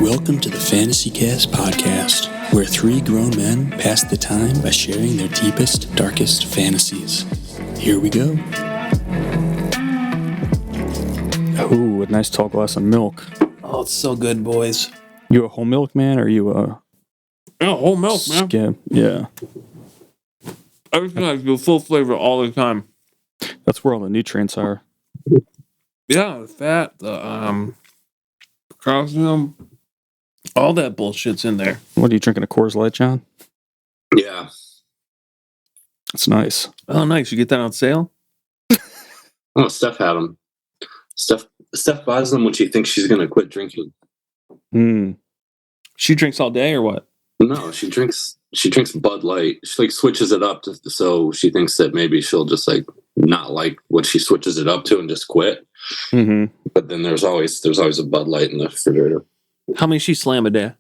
Welcome to the Fantasy Cast podcast, where three grown men pass the time by sharing their deepest, darkest fantasies. Here we go. Ooh, a nice tall glass of milk. Oh, it's so good, boys. You a whole milk man, or you a... Oh, whole milk, man. Skim? Yeah. Everything I do full flavor all the time. That's where all the nutrients are. Yeah, the fat, the calcium, all that bullshit's in there. What are you drinking, a Coors Light, John? Yeah. That's nice. Oh, nice. You get that on sale? Oh, Steph had them. Steph buys them when she thinks she's going to quit drinking. She drinks all day or what? No, she drinks Bud Light. She switches it up so she thinks that maybe she'll just not like what she switches it up to and just quit. Mm-hmm. But then there's always a Bud Light in the refrigerator. How many she slam a day?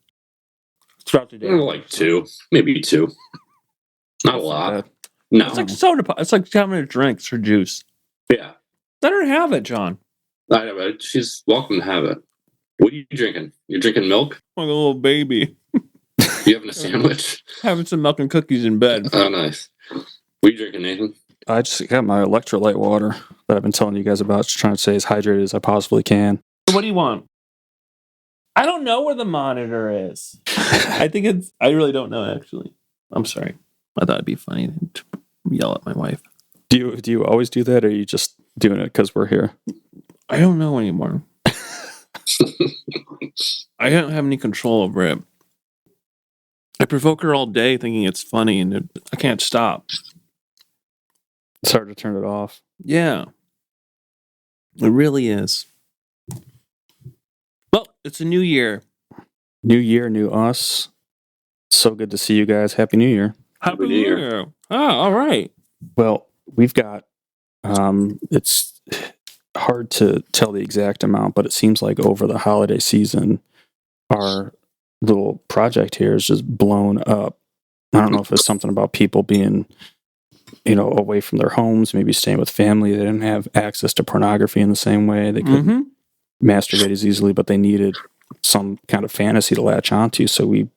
Throughout the day? Like two, maybe two. Not a lot. No. It's like soda pop. It's like having a drink or juice. Yeah. Let her have it, John. I know, but she's welcome to have it. What are you drinking? You're drinking milk? Like a little baby. You having a sandwich? Having some milk and cookies in bed. Oh, nice. What are you drinking, Nathan? I just got my electrolyte water that I've been telling you guys about, just trying to stay as hydrated as I possibly can. What do you want? I don't know where the monitor is. I really don't know, actually. I'm sorry. I thought it'd be funny to yell at my wife. Do you always do that, or are you just doing it because we're here? I don't know anymore. I don't have any control over it. I provoke her all day thinking it's funny, and I can't stop. It's hard to turn it off. Yeah. It really is. Well, it's a new year. New year, new us. So good to see you guys. Happy New Year. Happy New Year. Oh, all right. Well, we've got, it's hard to tell the exact amount, but it seems like over the holiday season, our little project here is just blown up. I don't know if it's something about people being, away from their homes, maybe staying with family. They didn't have access to pornography in the same way. They couldn't masturbate as easily, but they needed some kind of fantasy to latch onto. So we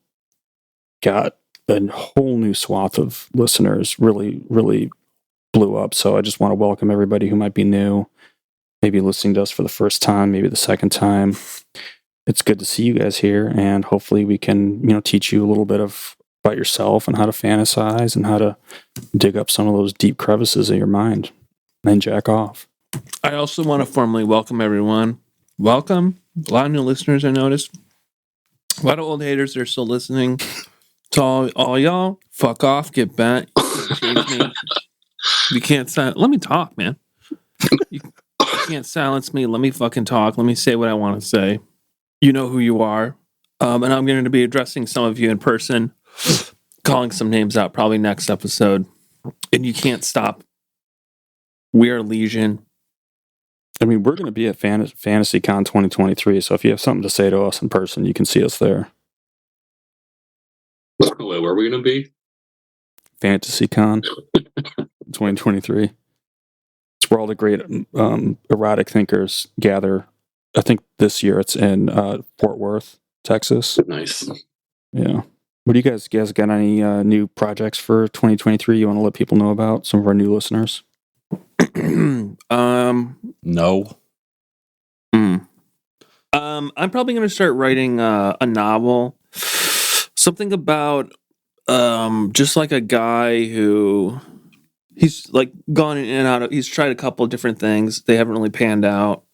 got a whole new swath of listeners, really, really blew up. So I just want to welcome everybody who might be new, maybe listening to us for the first time, maybe the second time. It's good to see you guys here, and hopefully we can, teach you a little bit about yourself and how to fantasize and how to dig up some of those deep crevices of your mind and then jack off. I also want to formally welcome everyone. Welcome. A lot of new listeners, I noticed. A lot of old haters that are still listening. To all y'all, fuck off, get back. Change me. You can't let me talk, man. You can't silence me. Let me fucking talk. Let me say what I want to say. You know who you are. And I'm going to be addressing some of you in person, calling some names out probably next episode. And you can't stop. We are Legion. I mean, we're going to be at FantasyCon 2023, so if you have something to say to us in person, you can see us there. Wait, where are we going to be? FantasyCon 2023. It's where all the great erotic thinkers gather. I think this year it's in Fort Worth, Texas. Nice. Yeah. What do you guys got any new projects for 2023 you want to let people know about? Some of our new listeners? No. I'm probably going to start writing a novel. Something about just like a guy who he's gone in and out of, he's tried a couple of different things. They haven't really panned out.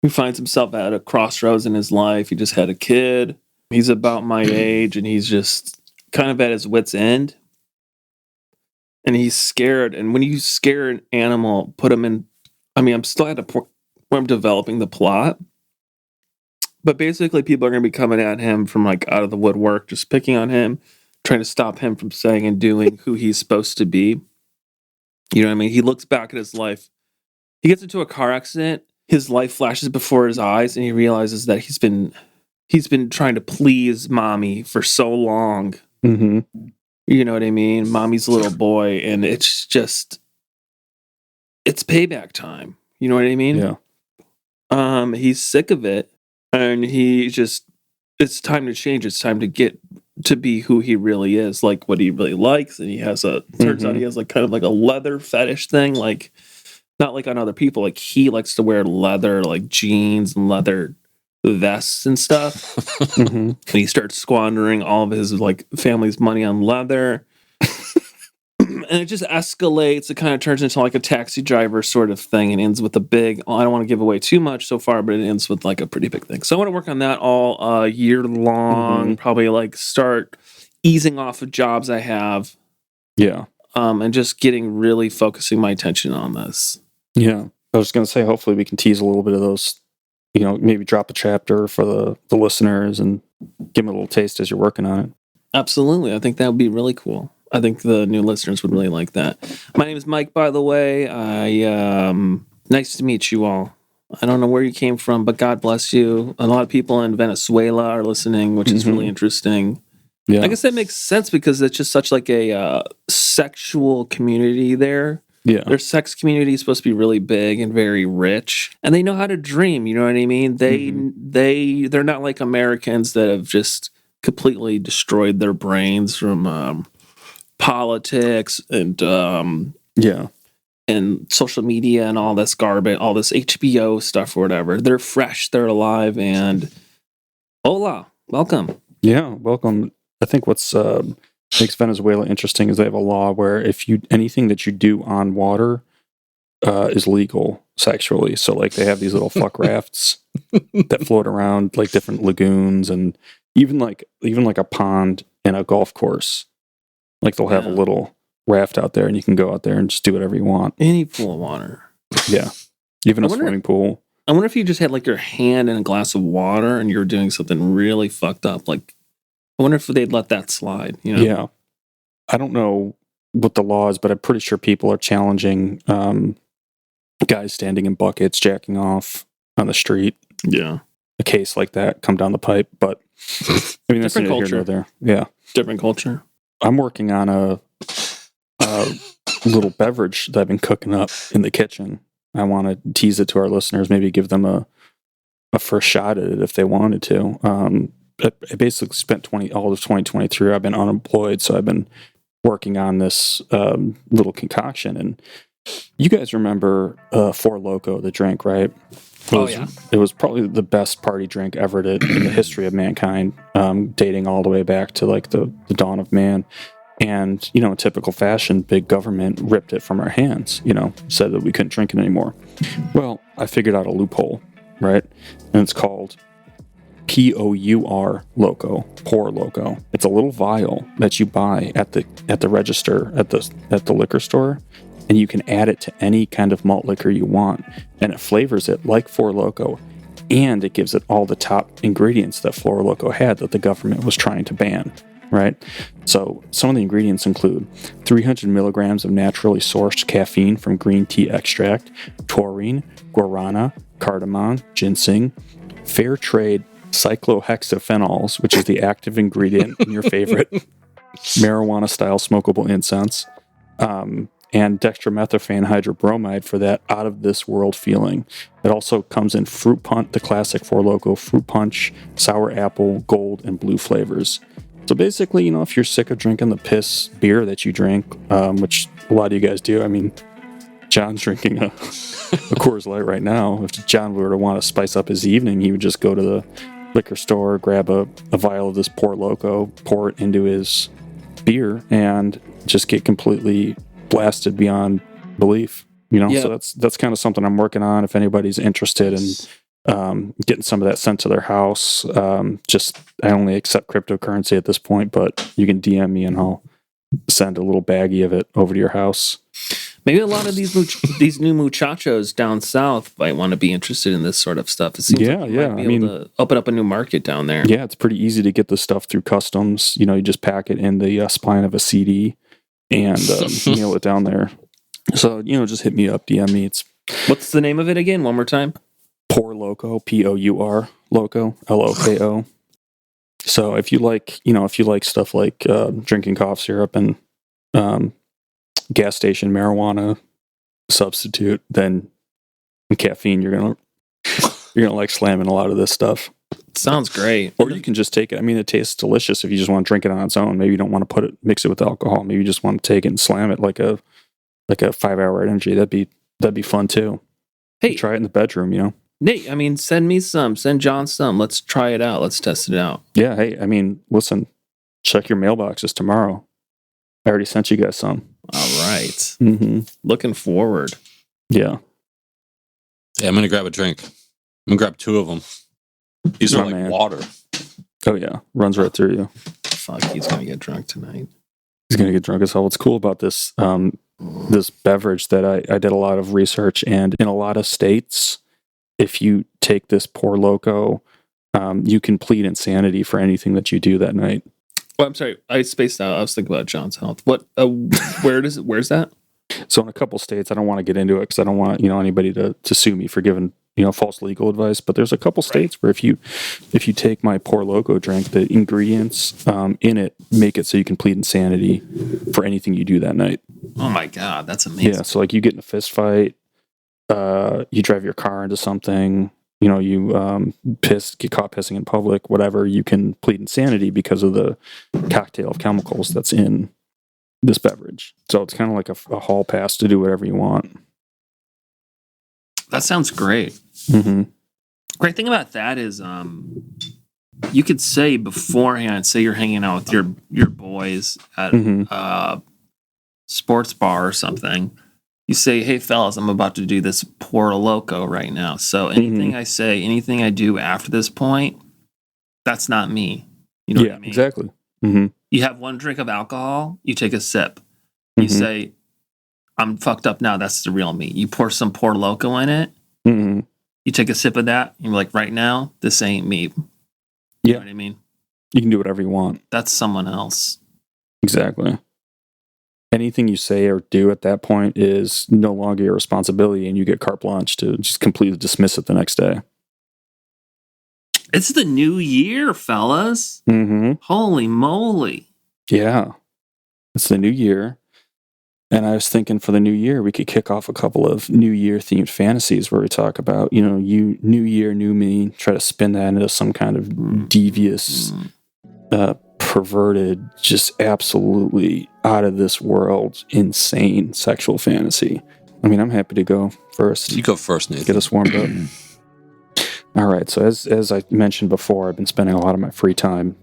He finds himself at a crossroads in his life. He just had a kid. He's about my age, and he's just kind of at his wit's end. And he's scared. And when you scare an animal, put him in... I'm still at a point where I'm developing the plot. But basically, people are going to be coming at him from out of the woodwork, just picking on him, trying to stop him from saying and doing who he's supposed to be. You know what I mean? He looks back at his life. He gets into a car accident. His life flashes before his eyes, and he realizes that he's been trying to please mommy for so long. Mm-hmm. You know what I mean? Mommy's little boy, and it's payback time. You know what I mean? Yeah. He's sick of it, and he just it's time to change. It's time to get to be who he really is, like what he really likes. And he has turns out he has like kind of like a leather fetish thing, like not like on other people. Like he likes to wear leather, like jeans and leather vests and stuff. And he starts squandering all of his like family's money on leather. And it just escalates. It kind of turns into like a taxi driver sort of thing and ends with a big, I don't want to give away too much so far, but it ends with like a pretty big thing. So I want to work on that all year long, probably like start easing off of jobs I have. Yeah. And just getting focusing my attention on this. Yeah. I was going to say, hopefully we can tease a little bit of those, maybe drop a chapter for the listeners and give them a little taste as you're working on it. Absolutely. I think that would be really cool. I think the new listeners would really like that. My name is Mike, by the way. Nice to meet you all. I don't know where you came from, but God bless you. A lot of people in Venezuela are listening, which is really interesting. Yeah. I guess that makes sense because it's just such like a sexual community there. Yeah. Their sex community is supposed to be really big and very rich, and they know how to dream. You know what I mean? They're not like Americans that have just completely destroyed their brains from politics and and social media and all this garbage, all this HBO stuff or whatever. They're fresh, they're alive, and hola, welcome. Yeah, welcome. I think what's makes Venezuela interesting is they have a law where anything that you do on water is legal sexually. So like they have these little fuck rafts that float around like different lagoons and even like a pond and a golf course. Like they'll have a little raft out there and you can go out there and just do whatever you want. Any pool of water. Yeah. Even a swimming pool. I wonder if you just had like your hand in a glass of water and you're doing something really fucked up. Like, I wonder if they'd let that slide. Yeah. I don't know what the law is, but I'm pretty sure people are challenging guys standing in buckets, jacking off on the street. Yeah. A case like that come down the pipe. But I mean, that's different culture. Here nor there. Yeah. Different culture. I'm working on a little beverage that I've been cooking up in the kitchen. I want to tease it to our listeners, maybe give them a first shot at it if they wanted to. I basically spent all of 2023. I've been unemployed, so I've been working on this little concoction. And you guys remember Four Loko, the drink, right? It was probably the best party drink ever in the history of mankind, dating all the way back to like the dawn of man. And, in typical fashion, big government ripped it from our hands, said that we couldn't drink it anymore. Well, I figured out a loophole, right? And it's called POUR Loco, Pour Loco. It's a little vial that you buy at the register at the liquor store, and you can add it to any kind of malt liquor you want, and it flavors it like Four Loko, and it gives it all the top ingredients that Four Loko had that the government was trying to ban, right? So some of the ingredients include 300 milligrams of naturally sourced caffeine from green tea extract, taurine, guarana, cardamom, ginseng, fair trade cyclohexaphenols, which is the active ingredient in your favorite marijuana-style smokable incense, and dextromethorphan hydrobromide for that out-of-this-world feeling. It also comes in fruit punch, the classic Four Loko fruit punch, sour apple, gold, and blue flavors. So basically, if you're sick of drinking the piss beer that you drink, which a lot of you guys do, I mean, John's drinking a Coors Light right now. If John were to want to spice up his evening, he would just go to the liquor store, grab a vial of this Four Loko, pour it into his beer, and just get completely blasted beyond belief. So that's kind of something I'm working on. If anybody's interested in getting some of that sent to their house, I only accept cryptocurrency at this point, but you can DM me and I'll send a little baggie of it over to your house. Maybe a lot of these new muchachos down south might want to be interested in this sort of stuff. It seems like you might be able to open up a new market down there. Yeah, it's pretty easy to get this stuff through customs. You just pack it in the spine of a CD and mail it down there. So, just hit me up, DM me. What's the name of it again? One more time. Pour Loko, POUR Loco, LOKO. So if you like stuff like drinking cough syrup and gas station marijuana substitute, then caffeine, you're gonna like slamming a lot of this stuff. Sounds great. Or you can just take it. I mean, it tastes delicious if you just want to drink it on its own. Maybe you don't want to mix it with alcohol. Maybe you just want to take it and slam it like a 5-hour energy. That'd be fun too. Hey, try it in the bedroom, you know. Nate, I mean, send me some. Send John some. Let's try it out. Let's test it out. Yeah. Hey, I mean, listen. Check your mailboxes tomorrow. I already sent you guys some. All right. Mm-hmm. Looking forward. Yeah. Yeah, I'm gonna grab a drink. I'm gonna grab 2 of them. These are like water. Oh yeah, runs right through you. Fuck, he's gonna get drunk tonight. He's gonna get drunk as hell. What's cool about this this beverage that I did a lot of research, and in a lot of states, if you take this Pour Loco, you can plead insanity for anything that you do that night. Oh, I'm sorry, I spaced out. I was thinking about John's health. What? Where's that? So in a couple states, I don't want to get into it because I don't want anybody to sue me for giving false legal advice. But there's a couple states where if you take my Pour Loco drink, the ingredients in it make it so you can plead insanity for anything you do that night. Oh my god, that's amazing. Yeah, so like you get in a fist fight, you drive your car into something, you get caught pissing in public, whatever, you can plead insanity because of the cocktail of chemicals that's in this beverage. So it's kind of like a hall pass to do whatever you want. That sounds great. Mm-hmm. Great thing about that is you could say beforehand, say you're hanging out with your boys at a sports bar or something. You say, hey, fellas, I'm about to do this Pour Loco right now. So anything I say, anything I do after this point, that's not me. You know what I mean? Exactly. Mm-hmm. You have one drink of alcohol, you take a sip. You say, I'm fucked up now. That's the real me. You pour some Pour Loco in it. Mm-hmm. You take a sip of that. And you're like, right now, this ain't me. You know what I mean? You can do whatever you want. That's someone else. Exactly. Anything you say or do at that point is no longer your responsibility, and you get carte blanche to just completely dismiss it the next day. It's the new year, fellas. Mm-hmm. Holy moly. Yeah. It's the new year. And I was thinking for the new year, we could kick off a couple of New Year themed fantasies where we talk about, you new year, new me, try to spin that into some kind of devious, perverted, just absolutely out of this world, insane sexual fantasy. I mean, I'm happy to go first. You go first, Nathan. Get us warmed up. All right. So as I mentioned before, I've been spending a lot of my free time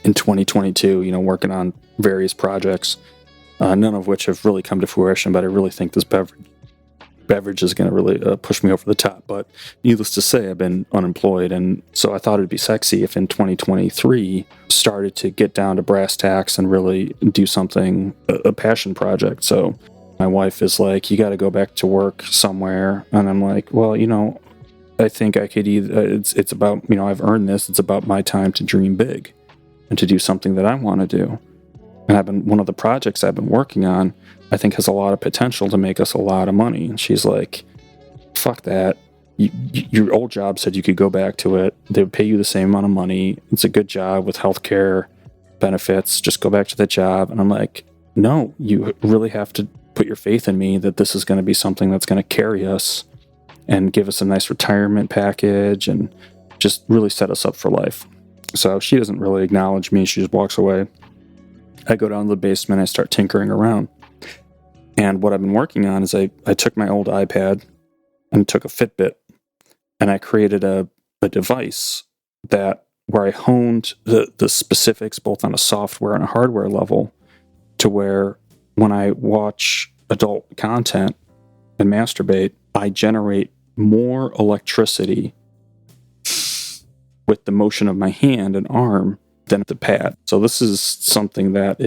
in 2022, working on various projects. None of which have really come to fruition, but I really think this beverage is going to really push me over the top. But needless to say, I've been unemployed, and so I thought it'd be sexy if in 2023 started to get down to brass tacks and really do something, a passion project. So my wife is like, you got to go back to work somewhere, and I'm like, well, I think I could either. It's about I've earned this. It's about my time to dream big and to do something that I want to do. And one of the projects I've been working on, I think has a lot of potential to make us a lot of money. And she's like, fuck that. Your old job said you could go back to it. They would pay you the same amount of money. It's a good job with healthcare benefits. Just go back to that job. And I'm like, no, you really have to put your faith in me that this is going to be something that's going to carry us and give us a nice retirement package and just really set us up for life. So she doesn't really acknowledge me. She just walks away. I go down to the basement, I start tinkering around. And what I've been working on is I took my old iPad and took a Fitbit, and I created a device where I honed the specifics both on a software and a hardware level to where when I watch adult content and masturbate, I generate more electricity with the motion of my hand and arm than the pad. So this is something that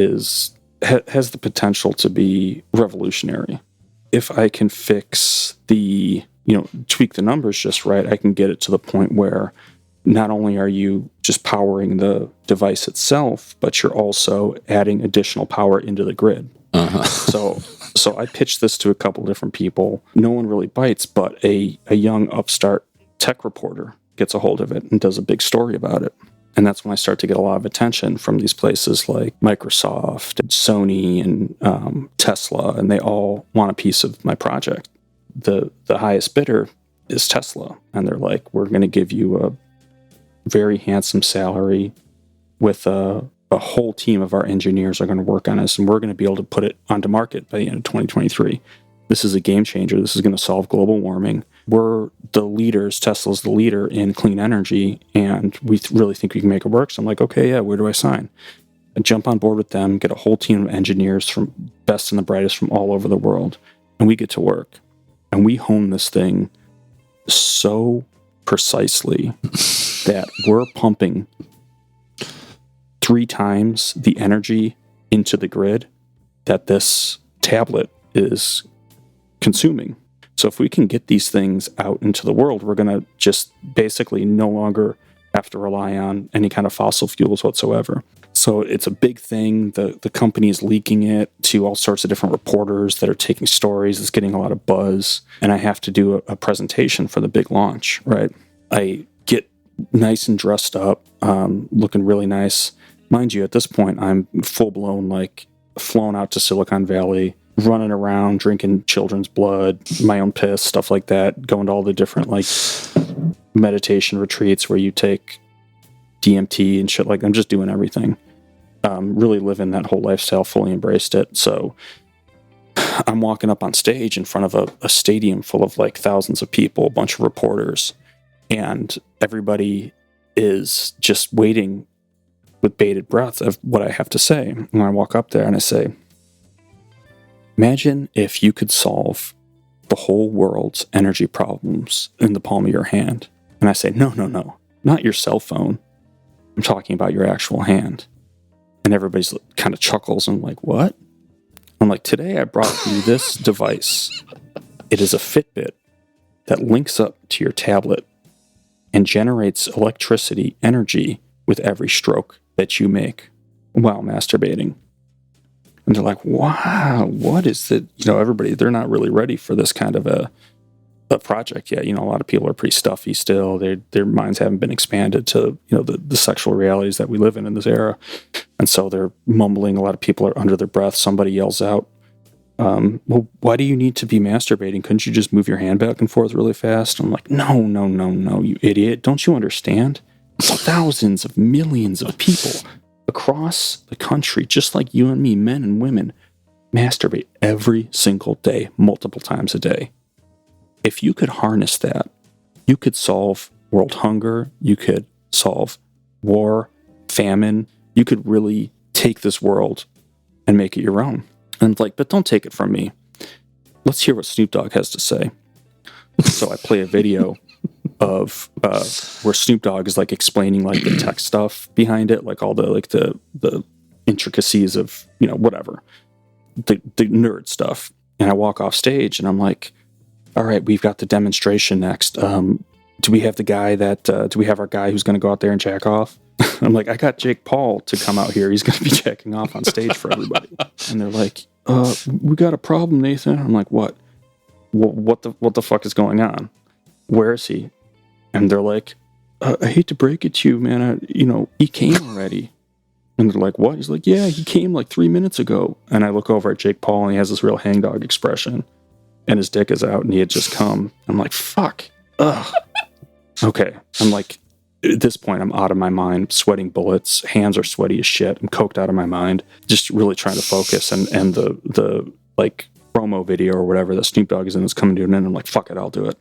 has the potential to be revolutionary. If I can fix tweak the numbers just right, I can get it to the point where not only are you just powering the device itself, but you're also adding additional power into the grid. So I pitched this to a couple different people. No one really bites, but a young upstart tech reporter gets a hold of it and does a big story about it. And that's when I start to get a lot of attention from these places like Microsoft, and Sony, and Tesla, and they all want a piece of my project. The highest bidder is Tesla, and they're like, we're going to give you very handsome salary with a whole team of our engineers are going to work on this, and we're going to be able to put it onto market by the end of 2023. This is a game changer. This is going to solve global warming. We're the leaders. Tesla's the leader in clean energy, and we really think we can make it work. So I'm like, okay, yeah, where do I sign? I jump on board with them, get a whole team of engineers from best and the brightest from all over the world, and we get to work. And we hone this thing so precisely that we're pumping 3 times the energy into the grid that this tablet is consuming. So if we can get these things out into the world, we're going to just basically no longer have to rely on any kind of fossil fuels whatsoever. So it's a big thing. The company is leaking it to all sorts of different reporters that are taking stories. It's getting a lot of buzz. And I have to do a presentation for the big launch, right? I get nice and dressed up, looking really nice. Mind you, at this point, I'm full-blown, like, flown out to Silicon Valley, running around, drinking children's blood, my own piss, stuff like that, going to all the different, like, meditation retreats where you take DMT and shit. Like, I'm just doing everything. Really living that whole lifestyle, fully embraced it. So I'm walking up on stage in front of a stadium full of, like, thousands of people, a bunch of reporters, and everybody is just waiting with bated breath of what I have to say. And I walk up there and I say, imagine if you could solve the whole world's energy problems in the palm of your hand. And I say, no, not your cell phone. I'm talking about your actual hand. And everybody's kind of chuckles and like, what? I'm like, today I brought you this device. It is a Fitbit that links up to your tablet and generates electricity, energy with every stroke that you make while masturbating. And they're like, wow, what is it? You know, everybody, they're not really ready for this kind of a project yet. You know, a lot of people are pretty stuffy still. Their minds haven't been expanded to, you know, the sexual realities that we live in this era. And so they're mumbling. A lot of people are under their breath. Somebody yells out, well, why do you need to be masturbating? Couldn't you just move your hand back and forth really fast? I'm like, no, you idiot. Don't you understand? Thousands of millions of people across the country, just like you and me, men and women, masturbate every single day, multiple times a day. If you could harness that, you could solve world hunger, you could solve war, famine, you could really take this world and make it your own. And I'm like, but don't take it from me. Let's hear what Snoop Dogg has to say. So I play a video of where Snoop Dogg is like explaining like the tech stuff behind it, like all the intricacies of, you know, whatever, the nerd stuff. And I walk off stage and I'm like, all right, we've got the demonstration next. Do we have our guy who's going to go out there and jack off? I'm like, I got Jake Paul to come out here. He's going to be jacking off on stage for everybody. And they're like, we got a problem, Nathan. I'm like, what? What the fuck is going on? Where is he? And they're like, I hate to break it to you, man. He came already. And they're like, what? He's like, yeah, he came like 3 minutes ago. And I look over at Jake Paul and he has this real hangdog expression. And his dick is out and he had just come. I'm like, fuck. Ugh. Okay. I'm like, at this point, I'm out of my mind, sweating bullets. Hands are sweaty as shit. I'm coked out of my mind. Just really trying to focus. And the like promo video or whatever that Snoop Dogg is in is coming to an end. I'm like, fuck it, I'll do it.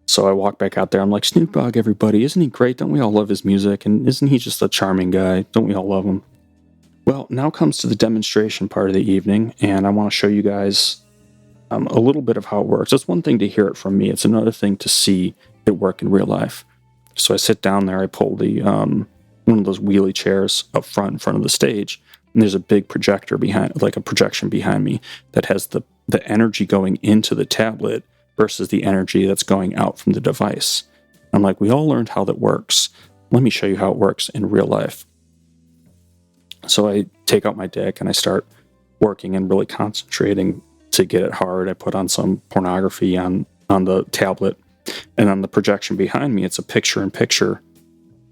So I walk back out there. I'm like, Snoop Dogg, everybody, isn't he great? Don't we all love his music? And isn't he just a charming guy? Don't we all love him? Well, now comes to the demonstration part of the evening, and I want to show you guys a little bit of how it works. It's one thing to hear it from me. It's another thing to see it work in real life. So I sit down there. I pull the one of those wheelie chairs up front in front of the stage, and there's a big projector behind, like a projection behind me that has the energy going into the tablet versus the energy that's going out from the device. I'm like, we all learned how that works. Let me show you how it works in real life. So I take out my dick and I start working and really concentrating to get it hard. I put on some pornography on the tablet, and on the projection behind me, it's a picture-in-picture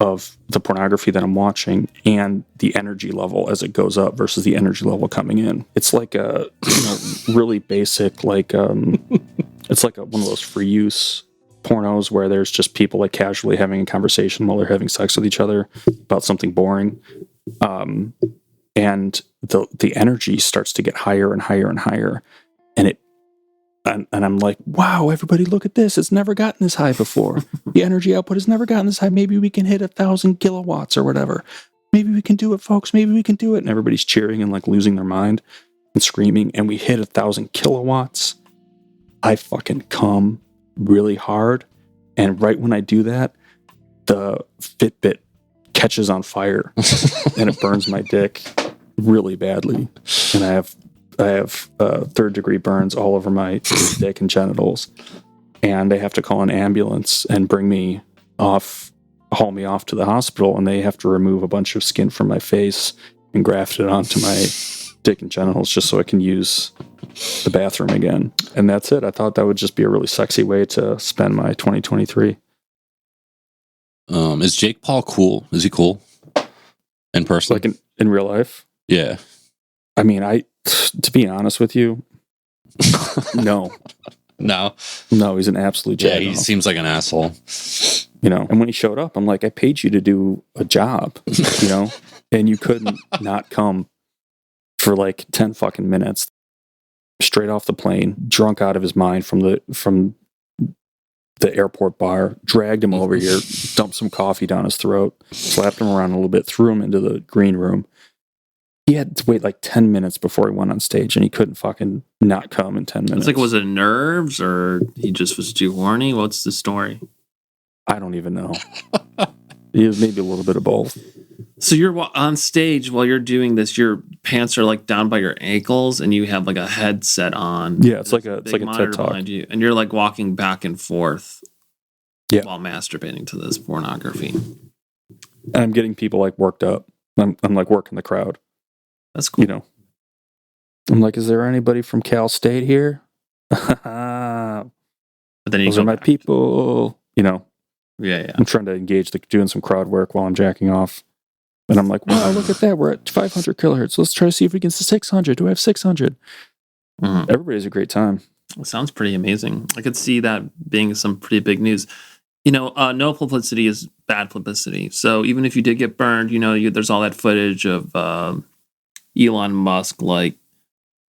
of the pornography that I'm watching and the energy level as it goes up versus the energy level coming in. It's like a really basic, like it's like one of those free use pornos where there's just people like casually having a conversation while they're having sex with each other about something boring. And the energy starts to get higher and higher and higher. And I'm like, wow, everybody look at this. It's never gotten this high before. The energy output has never gotten this high. Maybe we can hit 1,000 kilowatts or whatever. Maybe we can do it, folks. Maybe we can do it. And everybody's cheering and like losing their mind and screaming. And we hit 1,000 kilowatts. I fucking come really hard. And right when I do that, the Fitbit catches on fire and it burns my dick really badly. And I have third-degree burns all over my dick and genitals, and they have to call an ambulance and haul me off to the hospital, and they have to remove a bunch of skin from my face and graft it onto my dick and genitals just so I can use the bathroom again. And that's it. I thought that would just be a really sexy way to spend my 2023. Is Jake Paul cool? Is he cool in person? Like in real life? Yeah. I mean, to be honest with you, no. No, he's an absolute yeah, jagoff. he seems like an asshole. You know, and when he showed up, I'm like, I paid you to do a job, you know, and you couldn't not come for like 10 fucking minutes. Straight off the plane, drunk out of his mind from the airport bar, dragged him over here, dumped some coffee down his throat, slapped him around a little bit, threw him into the green room. He had to wait like 10 minutes before he went on stage, and he couldn't fucking not come in 10 minutes. It's like, was it nerves or he just was too horny? What's the story? I don't even know. It was maybe a little bit of both. So you're on stage while you're doing this. Your pants are like down by your ankles, and you have like a headset on. Yeah, it's like a TED Talk. Behind you, and you're like walking back and forth. Yeah. While masturbating to this pornography. And I'm getting people like worked up. I'm like working the crowd. That's cool. You know, I'm like, is there anybody from Cal State here? But then Those are my people. You know, yeah. I'm trying to engage, doing some crowd work while I'm jacking off. And I'm like, wow, look at that. We're at 500 kilohertz. Let's try to see if we can 600. Do I have 600? Mm-hmm. Everybody's a great time. It sounds pretty amazing. I could see that being some pretty big news. You know, no publicity is bad publicity. So even if you did get burned, you know, there's all that footage of Elon Musk, like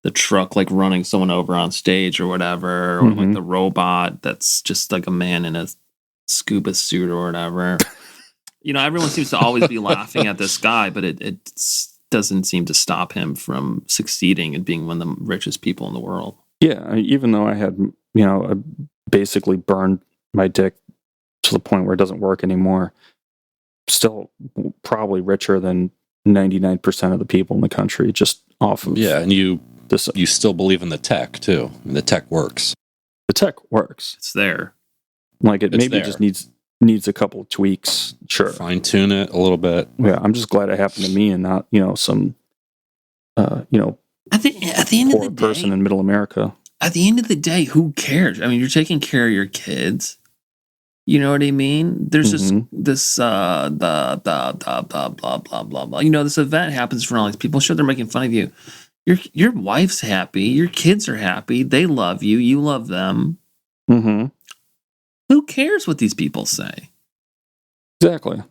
the truck, like running someone over on stage or whatever, or like the robot that's just like a man in a scuba suit or whatever. You know, everyone seems to always be laughing at this guy, but it doesn't seem to stop him from succeeding and being one of the richest people in the world. Yeah, even though I had, you know, I basically burned my dick to the point where it doesn't work anymore, still probably richer than 99% of the people in the country just off of and you still believe in the tech too. The tech works. The tech works. It's there. Like it just needs a couple of tweaks. Sure. Fine tune it a little bit. Yeah, I'm just glad it happened to me and not, you know, some you know, at the end poor of the day, person in middle America. At the end of the day, who cares? I mean, you're taking care of your kids. You know what I mean? There's this blah blah blah blah blah. You know, this event happens for all these people. Sure, they're making fun of you. Your wife's happy. Your kids are happy. They love you. You love them. Mm-hmm. Who cares what these people say? Exactly.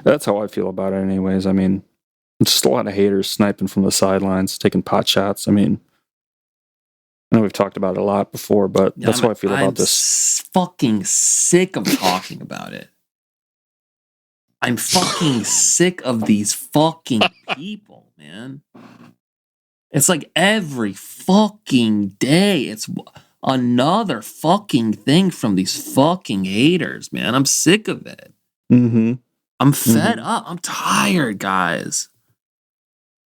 That's how I feel about it anyways. I mean, just a lot of haters sniping from the sidelines, taking pot shots. I mean, I know we've talked about it a lot before, but that's how I feel about this. I'm fucking sick of talking about it. I'm fucking sick of these fucking people, man. It's like every fucking day, it's another fucking thing from these fucking haters, man. I'm sick of it. Mm-hmm. I'm fed up. I'm tired, guys.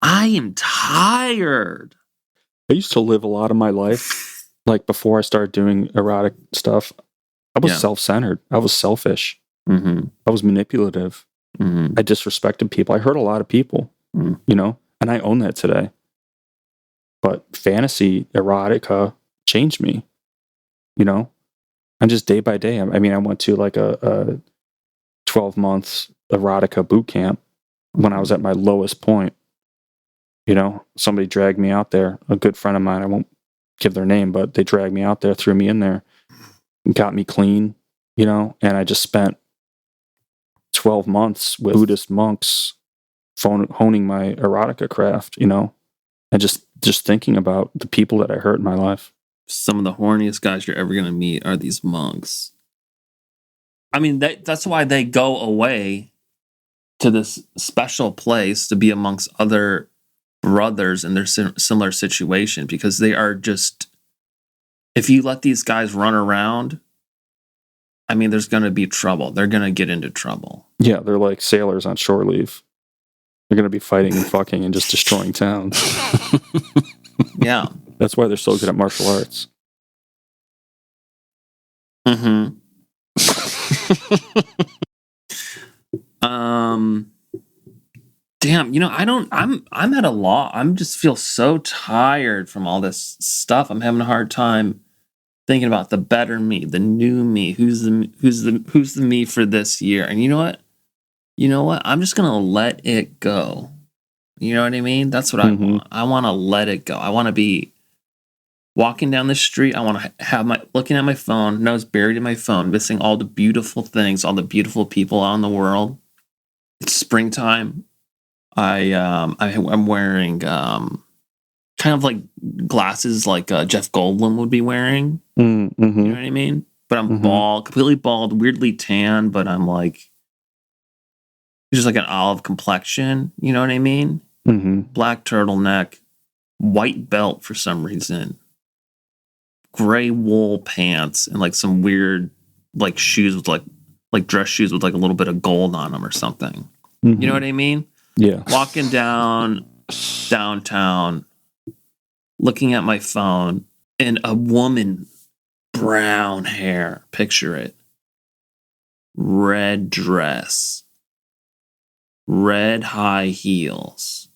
I am tired. I used to live a lot of my life, like before I started doing erotic stuff, I was self-centered. I was selfish. Mm-hmm. I was manipulative. Mm-hmm. I disrespected people. I hurt a lot of people, you know, and I own that today. But fantasy, erotica changed me, you know, and just day by day. I mean, I went to like a 12-month erotica boot camp when I was at my lowest point. You know, somebody dragged me out there, a good friend of mine, I won't give their name, but they dragged me out there, threw me in there. got me clean, and I just spent 12 months with Buddhist monks honing my erotica craft, and just thinking about the people that I hurt in my life. Some of the horniest guys you're ever going to meet are these monks. I mean, that's why they go away to this special place to be amongst other brothers in their similar situation, because they are just, if you let these guys run around, I mean, there's going to be trouble. They're going to get into trouble. Yeah, they're like sailors on shore leave. They're going to be fighting and fucking and just destroying towns. Yeah. That's why they're so good at martial arts. Mm-hmm. Damn, I'm at a loss. I'm just feel so tired from all this stuff. I'm having a hard time thinking about the better me, the new me, who's the me for this year. And you know what? I'm just gonna let it go. You know what I mean? That's what I want. I want to let it go. I want to be walking down the street. I want to have looking at my phone, nose buried in my phone, missing all the beautiful things, all the beautiful people out in the world. It's springtime. I'm wearing kind of like glasses like Jeff Goldblum would be wearing. Mm-hmm. You know what I mean? But I'm bald, completely bald, weirdly tan, but I'm like just like an olive complexion. You know what I mean? Mm-hmm. Black turtleneck, white belt for some reason, gray wool pants, and like some weird like shoes with like dress shoes with like a little bit of gold on them or something. Mm-hmm. You know what I mean? Yeah. Walking downtown, looking at my phone, and a woman, brown hair, picture it, red dress, red high heels,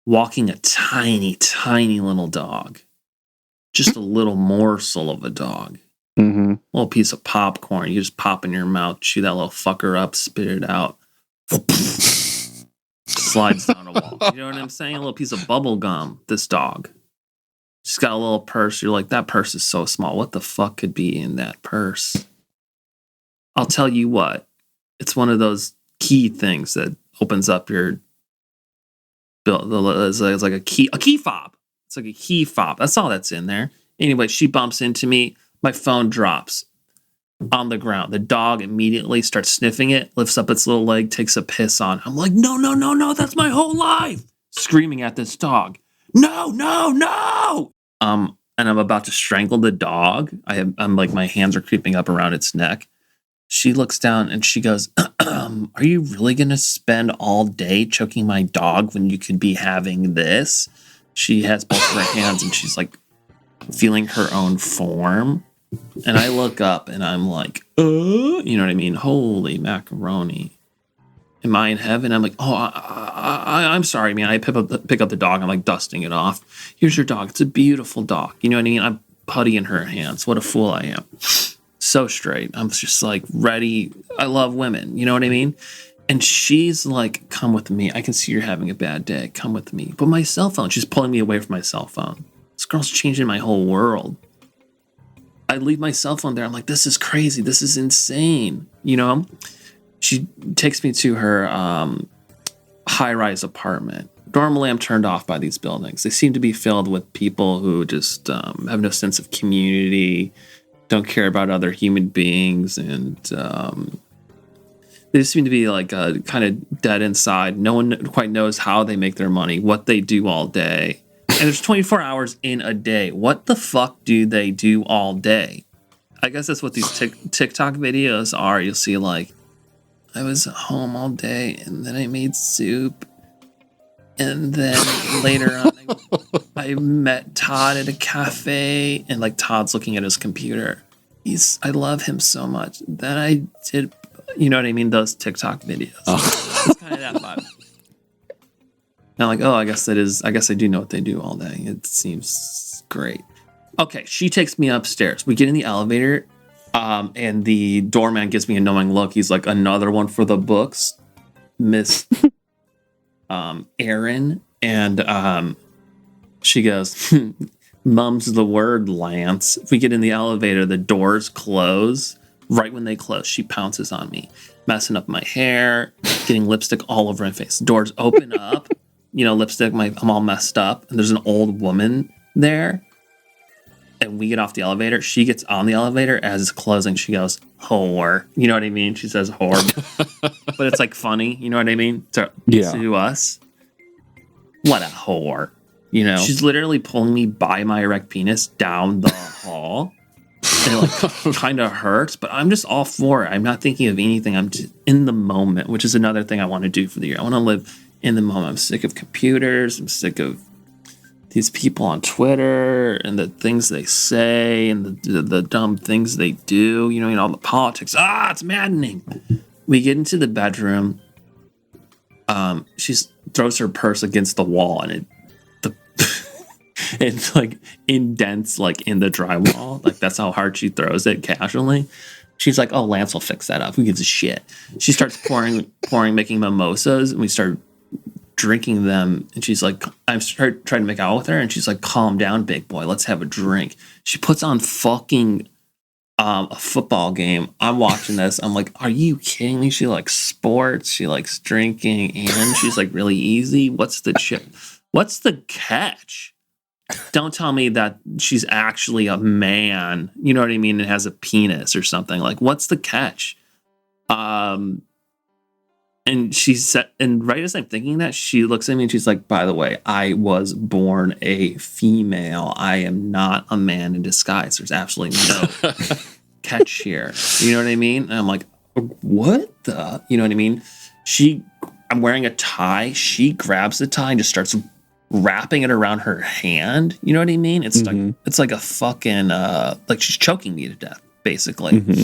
walking a tiny, tiny little dog, just a little morsel of a dog. Mm-hmm. Little piece of popcorn. You just pop in your mouth, chew that little fucker up, spit it out. Slides down a wall. You know what I'm saying? A little piece of bubble gum. This dog. She's got a little purse. You're like, that purse is so small. What the fuck could be in that purse? I'll tell you what. It's one of those key things that opens up your. It's like a key fob. It's like a key fob. That's all that's in there. Anyway, she bumps into me. My phone drops on the ground. The dog immediately starts sniffing it, lifts up its little leg, takes a piss on. I'm like, no, that's my whole life. Screaming at this dog. No. And I'm about to strangle the dog. I'm like, my hands are creeping up around its neck. She looks down and she goes, are you really going to spend all day choking my dog when you could be having this? She has both of her hands and she's like feeling her own form. And I look up and I'm like, you know what I mean? Holy macaroni. Am I in heaven? I'm like, I'm sorry, man. I pick up the dog. I'm like dusting it off. Here's your dog. It's a beautiful dog. You know what I mean? I'm putty in her hands. What a fool I am. So straight. I'm just like ready. I love women. You know what I mean? And she's like, come with me. I can see you're having a bad day. Come with me. But my cell phone, she's pulling me away from my cell phone. This girl's changing my whole world. I leave my cell phone there. I'm like, this is crazy. This is insane. You know? She takes me to her high-rise apartment. Normally, I'm turned off by these buildings. They seem to be filled with people who just have no sense of community, don't care about other human beings, and they just seem to be like kind of dead inside. No one quite knows how they make their money, what they do all day. And there's 24 hours in a day. What the fuck do they do all day? I guess that's what these TikTok videos are. You'll see like, I was home all day and then I made soup. And then later on, I met Todd at a cafe and like Todd's looking at his computer. I love him so much. Then I did, you know what I mean? Those TikTok videos. Oh. It's kind of that vibe. And I'm like, I guess I do know what they do all day. It seems great. Okay, she takes me upstairs. We get in the elevator, and the doorman gives me a knowing look. He's like, another one for the books, Miss Erin. And she goes, mum's the word, Lance. If we get in the elevator, the doors close. Right when they close, she pounces on me, messing up my hair, getting lipstick all over my face. Doors open up, lipstick, I'm all messed up, and there's an old woman there. And we get off the elevator. She gets on the elevator as it's closing. She goes, whore. You know what I mean? She says whore. But it's like funny. You know what I mean? To us. What a whore. She's literally pulling me by my erect penis down the hall. And it like kind of hurts. But I'm just all for it. I'm not thinking of anything. I'm just in the moment, which is another thing I want to do for the year. I want to live in the moment. I'm sick of computers. I'm sick of these people on Twitter and the things they say and the dumb things they do, all the politics. It's maddening. We get into the bedroom. She throws her purse against the wall and it's like indents like in the drywall. Like that's how hard she throws it casually. She's like, oh, Lance will fix that up. Who gives a shit? She starts pouring, making mimosas, and we start drinking them, and she's like, I'm trying to make out with her, and she's like, calm down, big boy, let's have a drink. She puts on fucking a football game. I'm watching this, I'm like, are you kidding me? She likes sports, she likes drinking, and she's like really easy. What's the catch? Don't tell me that she's actually a man, you know what I mean, and has a penis or something. Like, what's the catch? And she said, and right as I'm thinking that, she looks at me and she's like, by the way, I was born a female. I am not a man in disguise. There's absolutely no catch here. You know what I mean? And I'm like, what the? You know what I mean? I'm wearing a tie. She grabs the tie and just starts wrapping it around her hand. You know what I mean? It's like, it's like a fucking, like she's choking me to death, basically. Mm-hmm.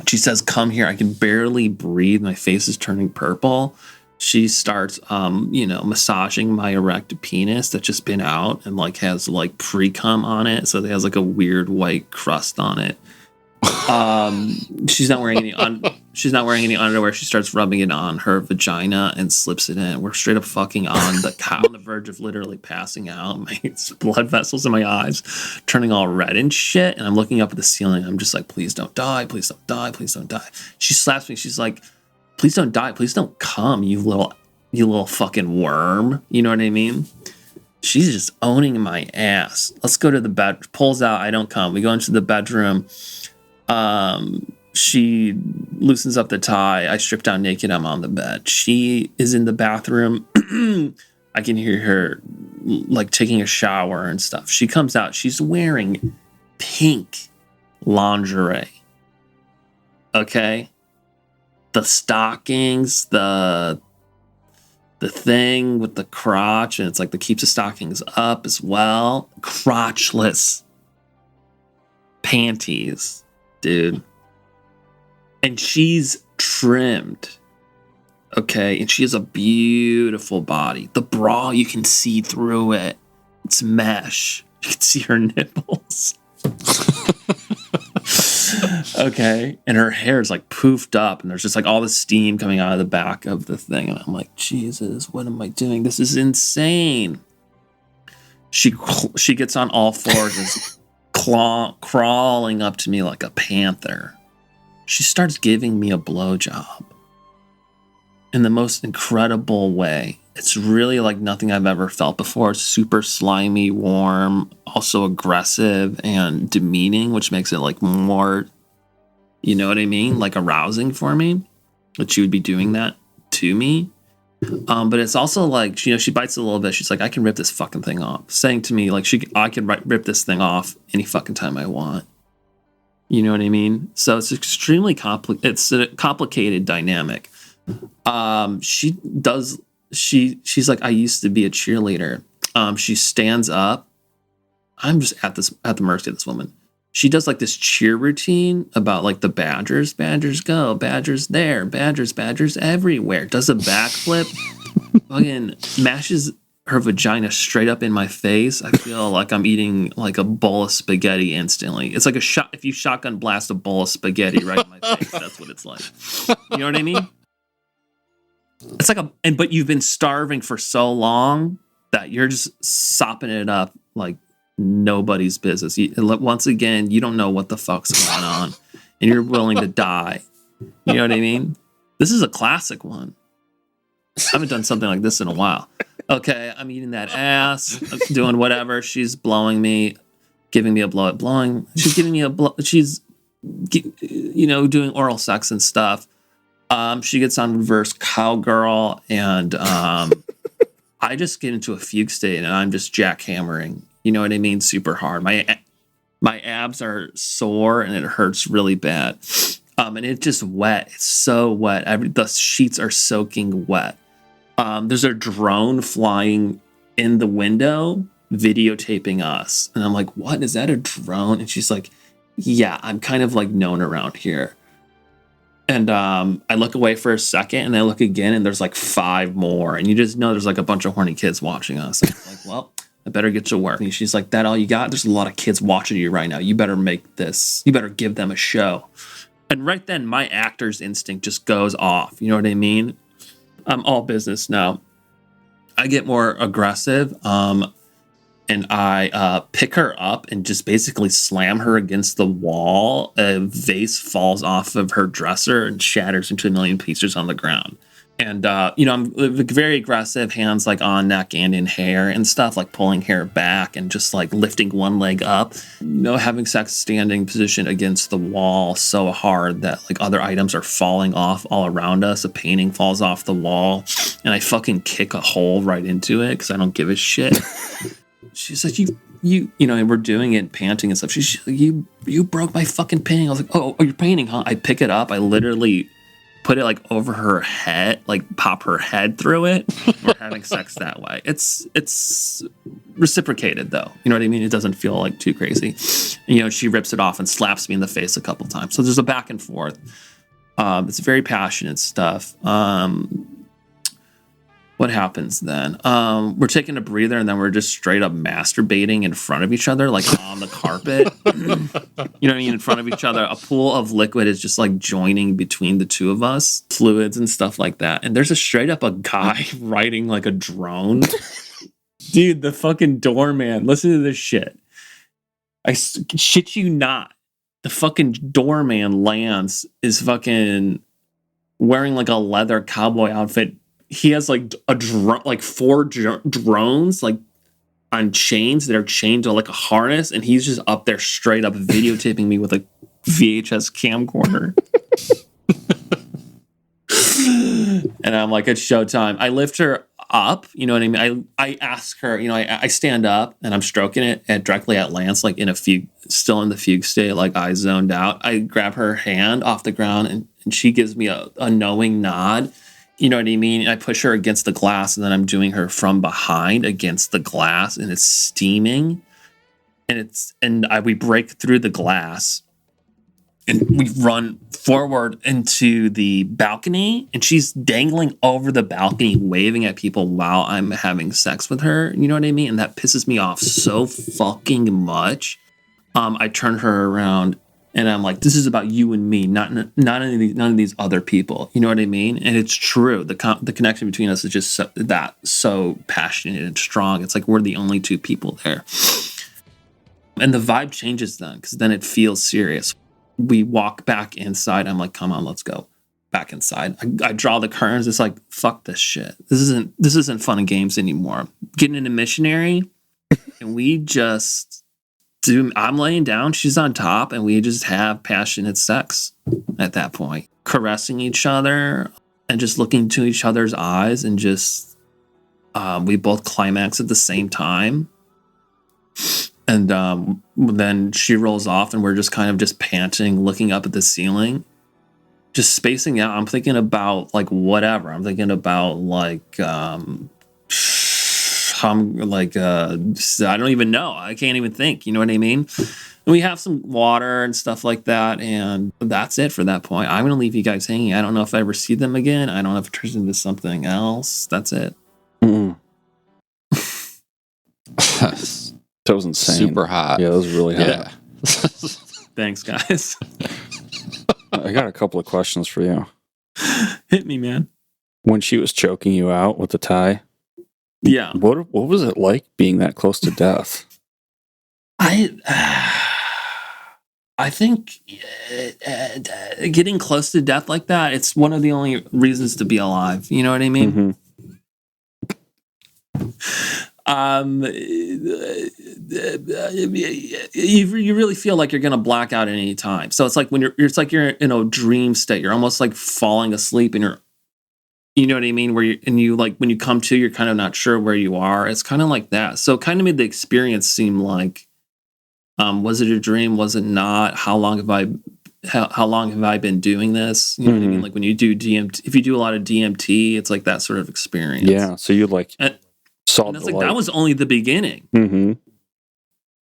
She says, come here. I can barely breathe. My face is turning purple. She starts, massaging my erect penis that's just been out and like has like pre-cum on it. So it has like a weird white crust on it. She's not wearing any underwear. She starts rubbing it on her vagina and slips it in. We're straight up fucking on the verge of literally passing out. My blood vessels in my eyes turning all red and shit. And I'm looking up at the ceiling. I'm just like, please don't die. Please don't die. Please don't die. She slaps me. She's like, please don't die. Please don't come, you little fucking worm. You know what I mean? She's just owning my ass. Let's go to the bed. Pulls out. I don't come. We go into the bedroom. She loosens up the tie. I strip down naked. I'm on the bed. She is in the bathroom. I can hear her like taking a shower and stuff. She comes out. She's wearing pink lingerie. Okay. The stockings, the thing with the crotch, and it's like that keeps the stockings up as well. Crotchless panties. Dude. And she's trimmed. Okay. And she has a beautiful body. The bra, you can see through it. It's mesh. You can see her nipples. Okay. And her hair is like poofed up, and there's just like all the steam coming out of the back of the thing. And I'm like, Jesus, what am I doing? This is insane. She gets on all fours and crawling up to me like a panther. She starts giving me a blowjob in the most incredible way. It's really like nothing I've ever felt before. It's super slimy, warm, also aggressive and demeaning, which makes it like more, you know what I mean? Like arousing for me, that she would be doing that to me. But it's also like, she bites it a little bit. She's like, I can rip this fucking thing off. Saying to me, like, I can rip this thing off any fucking time I want. You know what I mean? So it's extremely it's a complicated dynamic. She's like, I used to be a cheerleader. She stands up. I'm just at the mercy of this woman. She does like this cheer routine about like the Badgers. Badgers go, Badgers there, Badgers everywhere. Does a backflip, fucking mashes her vagina straight up in my face. I feel like I'm eating like a bowl of spaghetti instantly. It's like a shot. If you shotgun blast a bowl of spaghetti right in my face, that's what it's like. You know what I mean? It's like but you've been starving for so long that you're just sopping it up like nobody's business. Once again, you don't know what the fuck's going on, and you're willing to die. You know what I mean? This is a classic one. I haven't done something like this in a while. Okay, I'm eating that ass, doing whatever. She's blowing me, giving me a blow. She's giving me a blow. She's, doing oral sex and stuff. She gets on reverse cowgirl, and I just get into a fugue state, and I'm just jackhammering. You know what I mean? Super hard. My abs are sore, and it hurts really bad. And it's just wet. It's so wet. The sheets are soaking wet. There's a drone flying in the window videotaping us. And I'm like, what? Is that a drone? And she's like, yeah, I'm kind of like known around here. And I look away for a second, and I look again, and there's like 5 more. And you just know there's like a bunch of horny kids watching us. And I'm like, well, I better get to work. And she's like, that all you got? There's a lot of kids watching you right now. You better give them a show. And right then, my actor's instinct just goes off. You know what I mean? I'm all business now. I get more aggressive, and I pick her up and just basically slam her against the wall. A vase falls off of her dresser and shatters into a million pieces on the ground. And, I'm very aggressive, hands like on neck and in hair and stuff, like pulling hair back and just like lifting one leg up. Having sex standing position against the wall so hard that like other items are falling off all around us. A painting falls off the wall, and I fucking kick a hole right into it because I don't give a shit. She's like, and we're doing it, panting and stuff. She's like, you broke my fucking painting. I was like, oh, you're painting, huh? I pick it up. I literally put it like over her head, like pop her head through it. We're having sex that way. It's reciprocated though. You know what I mean? It doesn't feel like too crazy. And, she rips it off and slaps me in the face a couple times. So there's a back and forth. It's very passionate stuff. What happens then? We're taking a breather, and then we're just straight up masturbating in front of each other, like on the carpet. You know what I mean? In front of each other. A pool of liquid is just like joining between the two of us, fluids and stuff like that. And there's a guy riding like a drone. Dude, the fucking doorman. Listen to this shit. I shit you not. The fucking doorman lands, is fucking wearing like a leather cowboy outfit. He has like like 4 drones like on chains that are chained to like a harness, and he's just up there straight up videotaping me with a VHS camcorder. And I'm like, it's showtime. I lift her up, you know what I mean? I ask her, I stand up and I'm stroking it directly at Lance, like in a fugue, still in the fugue state, like eyes zoned out. I grab her hand off the ground, and she gives me a knowing nod. You know what I mean? I push her against the glass, and then I'm doing her from behind against the glass, and it's steaming. And we break through the glass, and we run forward into the balcony, and she's dangling over the balcony, waving at people while I'm having sex with her. You know what I mean? And that pisses me off so fucking much. I turn her around, and I'm like, this is about you and me, none of these other people. You know what I mean? And it's true. The connection between us is just so passionate and strong. It's like we're the only 2 people there. And the vibe changes then, because then it feels serious. We walk back inside. I'm like, come on, let's go back inside. I draw the curtains. It's like, fuck this shit. This isn't fun and games anymore. Getting into missionary, and we just... Dude, I'm laying down, she's on top, and we just have passionate sex at that point. Caressing each other and just looking into each other's eyes, and just we both climax at the same time. And then she rolls off, and we're just kind of just panting, looking up at the ceiling, just spacing out. I'm thinking about like whatever. I'm thinking about like I don't even know. I can't even think. You know what I mean? And we have some water and stuff like that, and that's it for that point. I'm going to leave you guys hanging. I don't know if I ever see them again. I don't know if it turns into something else. That's it. That was insane. Super hot. Yeah, that was really hot. Yeah. Thanks, guys. I got a couple of questions for you. Hit me, man. When she was choking you out with the tie, Yeah. what was it like being that close to death? I think getting close to death like that, it's one of the only reasons to be alive. You know what I mean? Mm-hmm. You really feel like you're gonna black out at any time. So it's like when it's like you're in a dream state. You're almost like falling asleep, and you know what I mean? You like when you come to, you're kind of not sure where you are. It's kind of like that. So it kind of made the experience seem like, was it a dream? Was it not? How long have I been doing this? You know what I mean? Like when you do DMT, if you do a lot of DMT, it's like that sort of experience. Yeah. So you like saw and that's the like light. that was only the beginning. Mm-hmm.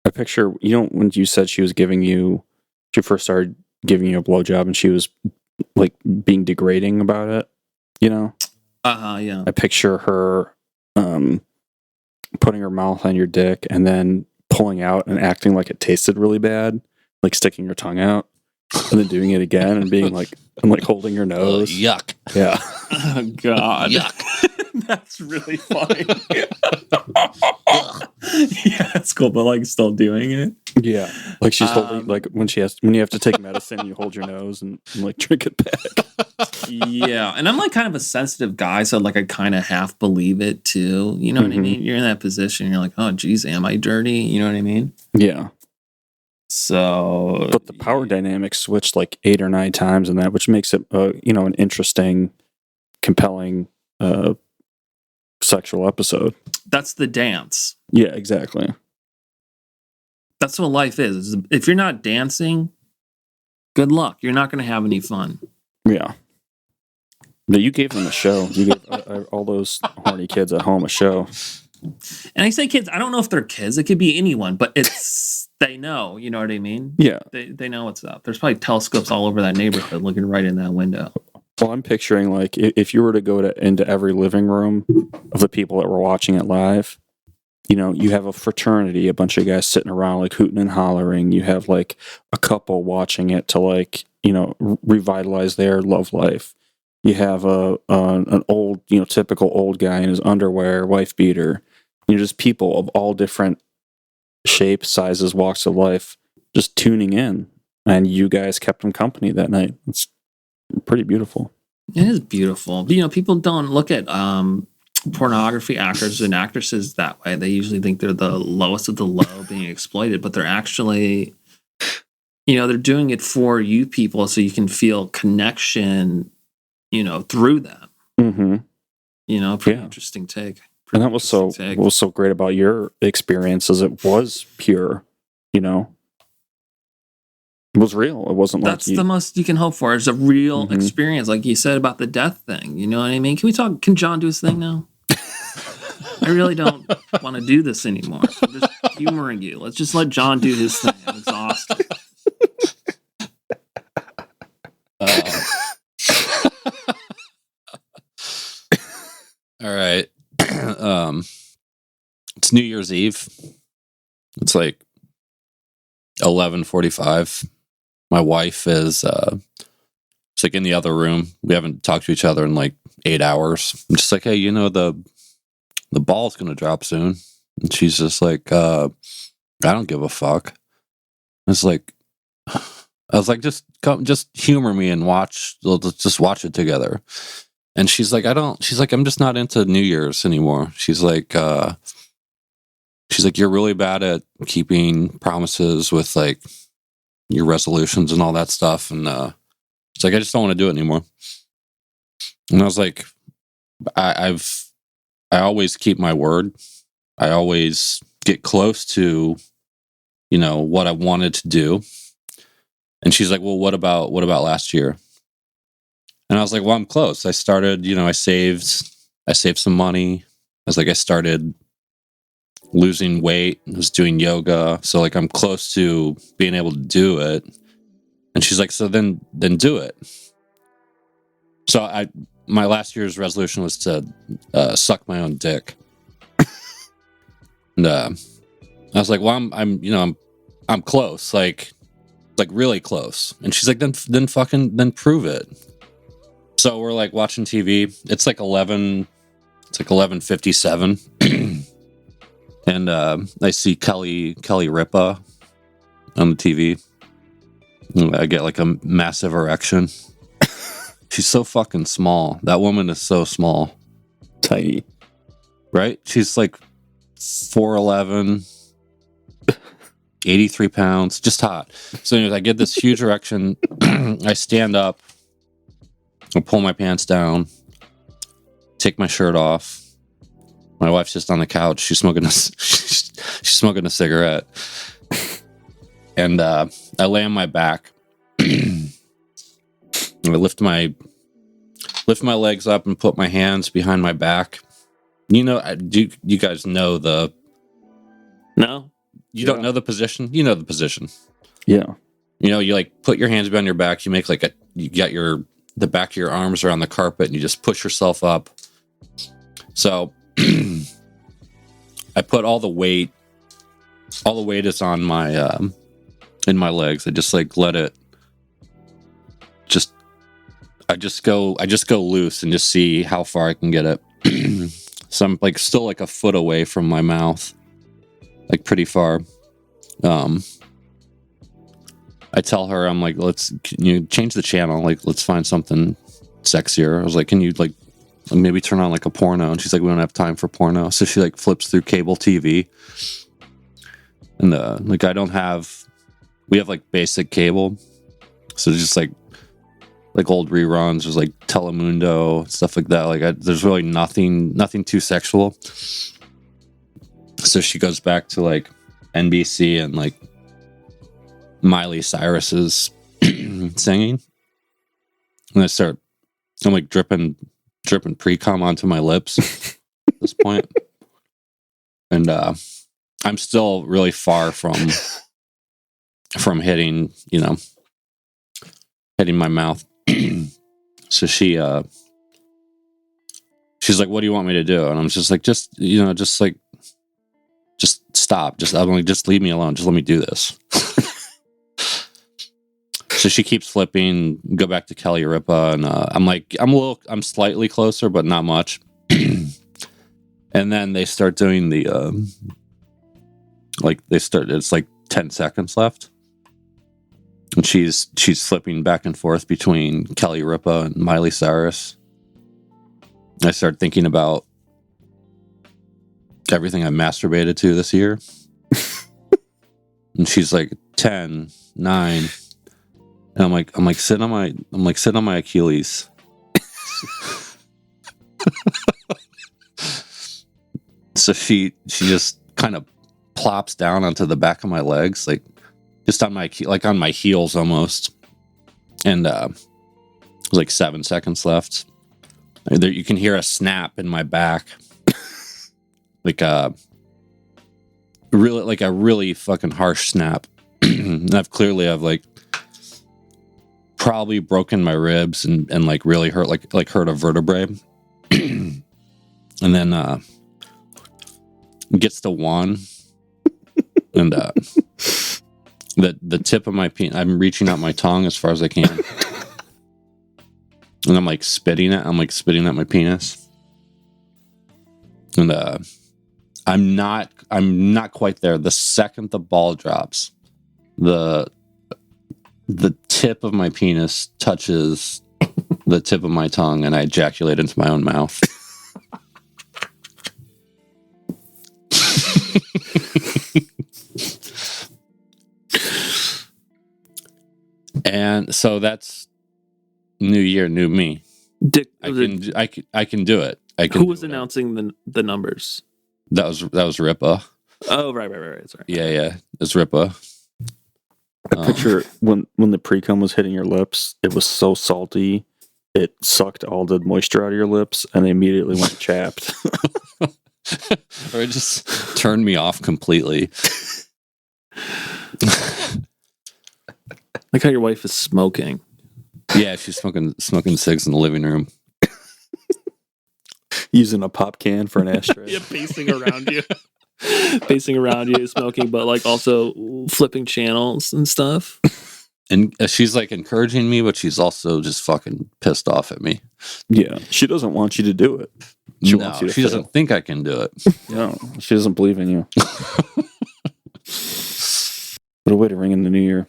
I picture, when you said she first started giving you a blowjob and she was like being degrading about it, Yeah. I picture her putting her mouth on your dick and then pulling out and acting like it tasted really bad, like sticking your tongue out and then doing it again and being like, and like holding your nose. Yuck. Yeah. Oh God. Yuck. That's really funny. Yeah, that's cool, but like still doing it. Yeah. Like she's holding, like when you have to take medicine, you hold your nose and like drink it back. Yeah. And I'm like kind of a sensitive guy, so like I kind of half believe it too. You know what I mean? You're in that position. You're like, oh geez, am I dirty? You know what I mean? Yeah. So, but the power dynamic switched like 8 or 9 times in that, which makes it, an interesting, compelling, sexual episode. That's the dance. Yeah, exactly. That's what life is. If you're not dancing, good luck. You're not going to have any fun. Yeah. But you gave them a show. You gave all those horny kids at home a show. And I say kids, I don't know if they're kids. It could be anyone, but they know. You know what I mean? Yeah. They know what's up. There's probably telescopes all over that neighborhood looking right in that window. Well, I'm picturing like if you were to go into every living room of the people that were watching it live, you have a fraternity, a bunch of guys sitting around like hooting and hollering. You have like a couple watching it to like, revitalize their love life. You have an old, typical old guy in his underwear, wife beater. Just people of all different shapes, sizes, walks of life, just tuning in. And you guys kept them company that night. It's pretty beautiful. It is beautiful. But, people don't look at pornography actors and actresses that way. They usually think they're the lowest of the low being exploited, but they're actually, they're doing it for you people so you can feel connection, through them. Mm-hmm. Pretty interesting take. And that was so great about your experience is it was pure, It was real. It wasn't like that's the most you can hope for. It's a real experience, like you said about the death thing. You know what I mean? Can John do his thing now? I really don't want to do this anymore. I'm just humoring you. Let's just let John do his thing. I'm exhausted. All right. It's New Year's Eve. It's like 11:45. My wife is it's like in the other room. We haven't talked to each other in like 8 hours. I'm just like, hey, the ball's gonna drop soon. And she's just like, I don't give a fuck. It's like I was like, just humor me and let's just watch it together. And she's like, I'm just not into New Year's anymore. She's like, you're really bad at keeping promises with like your resolutions and all that stuff. And it's like, I just don't want to do it anymore. And I was like, I always keep my word. I always get close to, what I wanted to do. And she's like, well, what about last year? And I was like, well, I'm close. I started, I saved some money. I started losing weight. I was doing yoga. So like, I'm close to being able to do it. And she's like, so then do it. So my last year's resolution was to suck my own dick. And I was like, well, I'm close, like really close. And she's like, then prove it. So we're like watching TV. It's like 11. It's like 11:57. And I see Kelly Ripa on the TV. I get like a massive erection. She's so fucking small. That woman is so small. Tiny. Right? She's like 4'11", 83 pounds, just hot. So anyways, I get this huge erection. I stand up, I pull my pants down, take my shirt off. My wife's just on the couch. She's smoking a cigarette. And I lay on my back. I lift my legs up and put my hands behind my back. You know, do you guys know the? No, you don't know the position. You know the position. Yeah. You know, you like put your hands behind your back. You make like you got the back of your arms around the carpet, and you just push yourself up. So I put all the weight is on my in my legs. I just like let it. I just go loose and just see how far I can get it. So I'm like still like a foot away from my mouth, like pretty far. I tell her, I'm like, can you change the channel? Like, let's find something sexier. I was like, can you like maybe turn on like a porno? And she's like, we don't have time for porno. So she like flips through cable TV. And like we have like basic cable. So just like old reruns. There's like Telemundo, stuff like that. Like there's really nothing too sexual. So she goes back to like NBC and like Miley Cyrus's singing. And I'm like dripping pre-cum onto my lips at this point. And I'm still really far from hitting my mouth. So she's like, what do you want me to do? And I'm just like, just stop. I'm like, just leave me alone. Just let me do this. So she keeps flipping, go back to Kelly Ripa, and I'm slightly closer, but not much. And then they start doing it's like 10 seconds left. And she's flipping back and forth between Kelly Ripa and Miley Cyrus. I start thinking about everything I masturbated to this year. And she's like 10, 9. And I'm like sitting on my Achilles. So she just kind of plops down onto the back of my legs, like just on my heels almost. And there's like 7 seconds left. You can hear a snap in my back, like a really fucking harsh snap. And I've like probably broken my ribs and like really hurt hurt a vertebrae. And then gets to 1, and the tip of my penis, I'm reaching out my tongue as far as I can, and I'm like spitting at my penis, and I'm not quite there. The second the ball drops, the tip of my penis touches the tip of my tongue, and I ejaculate into my own mouth. And so that's New Year, New Me. I can do it. Who was announcing the numbers? That was Ripa. Oh, right. Sorry. Yeah. It's Ripa. I picture when the pre-cum was hitting your lips, it was so salty, it sucked all the moisture out of your lips, and they immediately went chapped. Or it just turned me off completely. Like how your wife is smoking. Yeah, she's smoking cigs in the living room. Using a pop can for an ashtray. Yeah, pacing around you, smoking, but like also flipping channels and stuff. And she's like encouraging me, but she's also just fucking pissed off at me. Yeah, she doesn't want you to do it. She No, wants you to she doesn't fail. think I can do it. No, she doesn't believe in you. What a way to ring in the new year.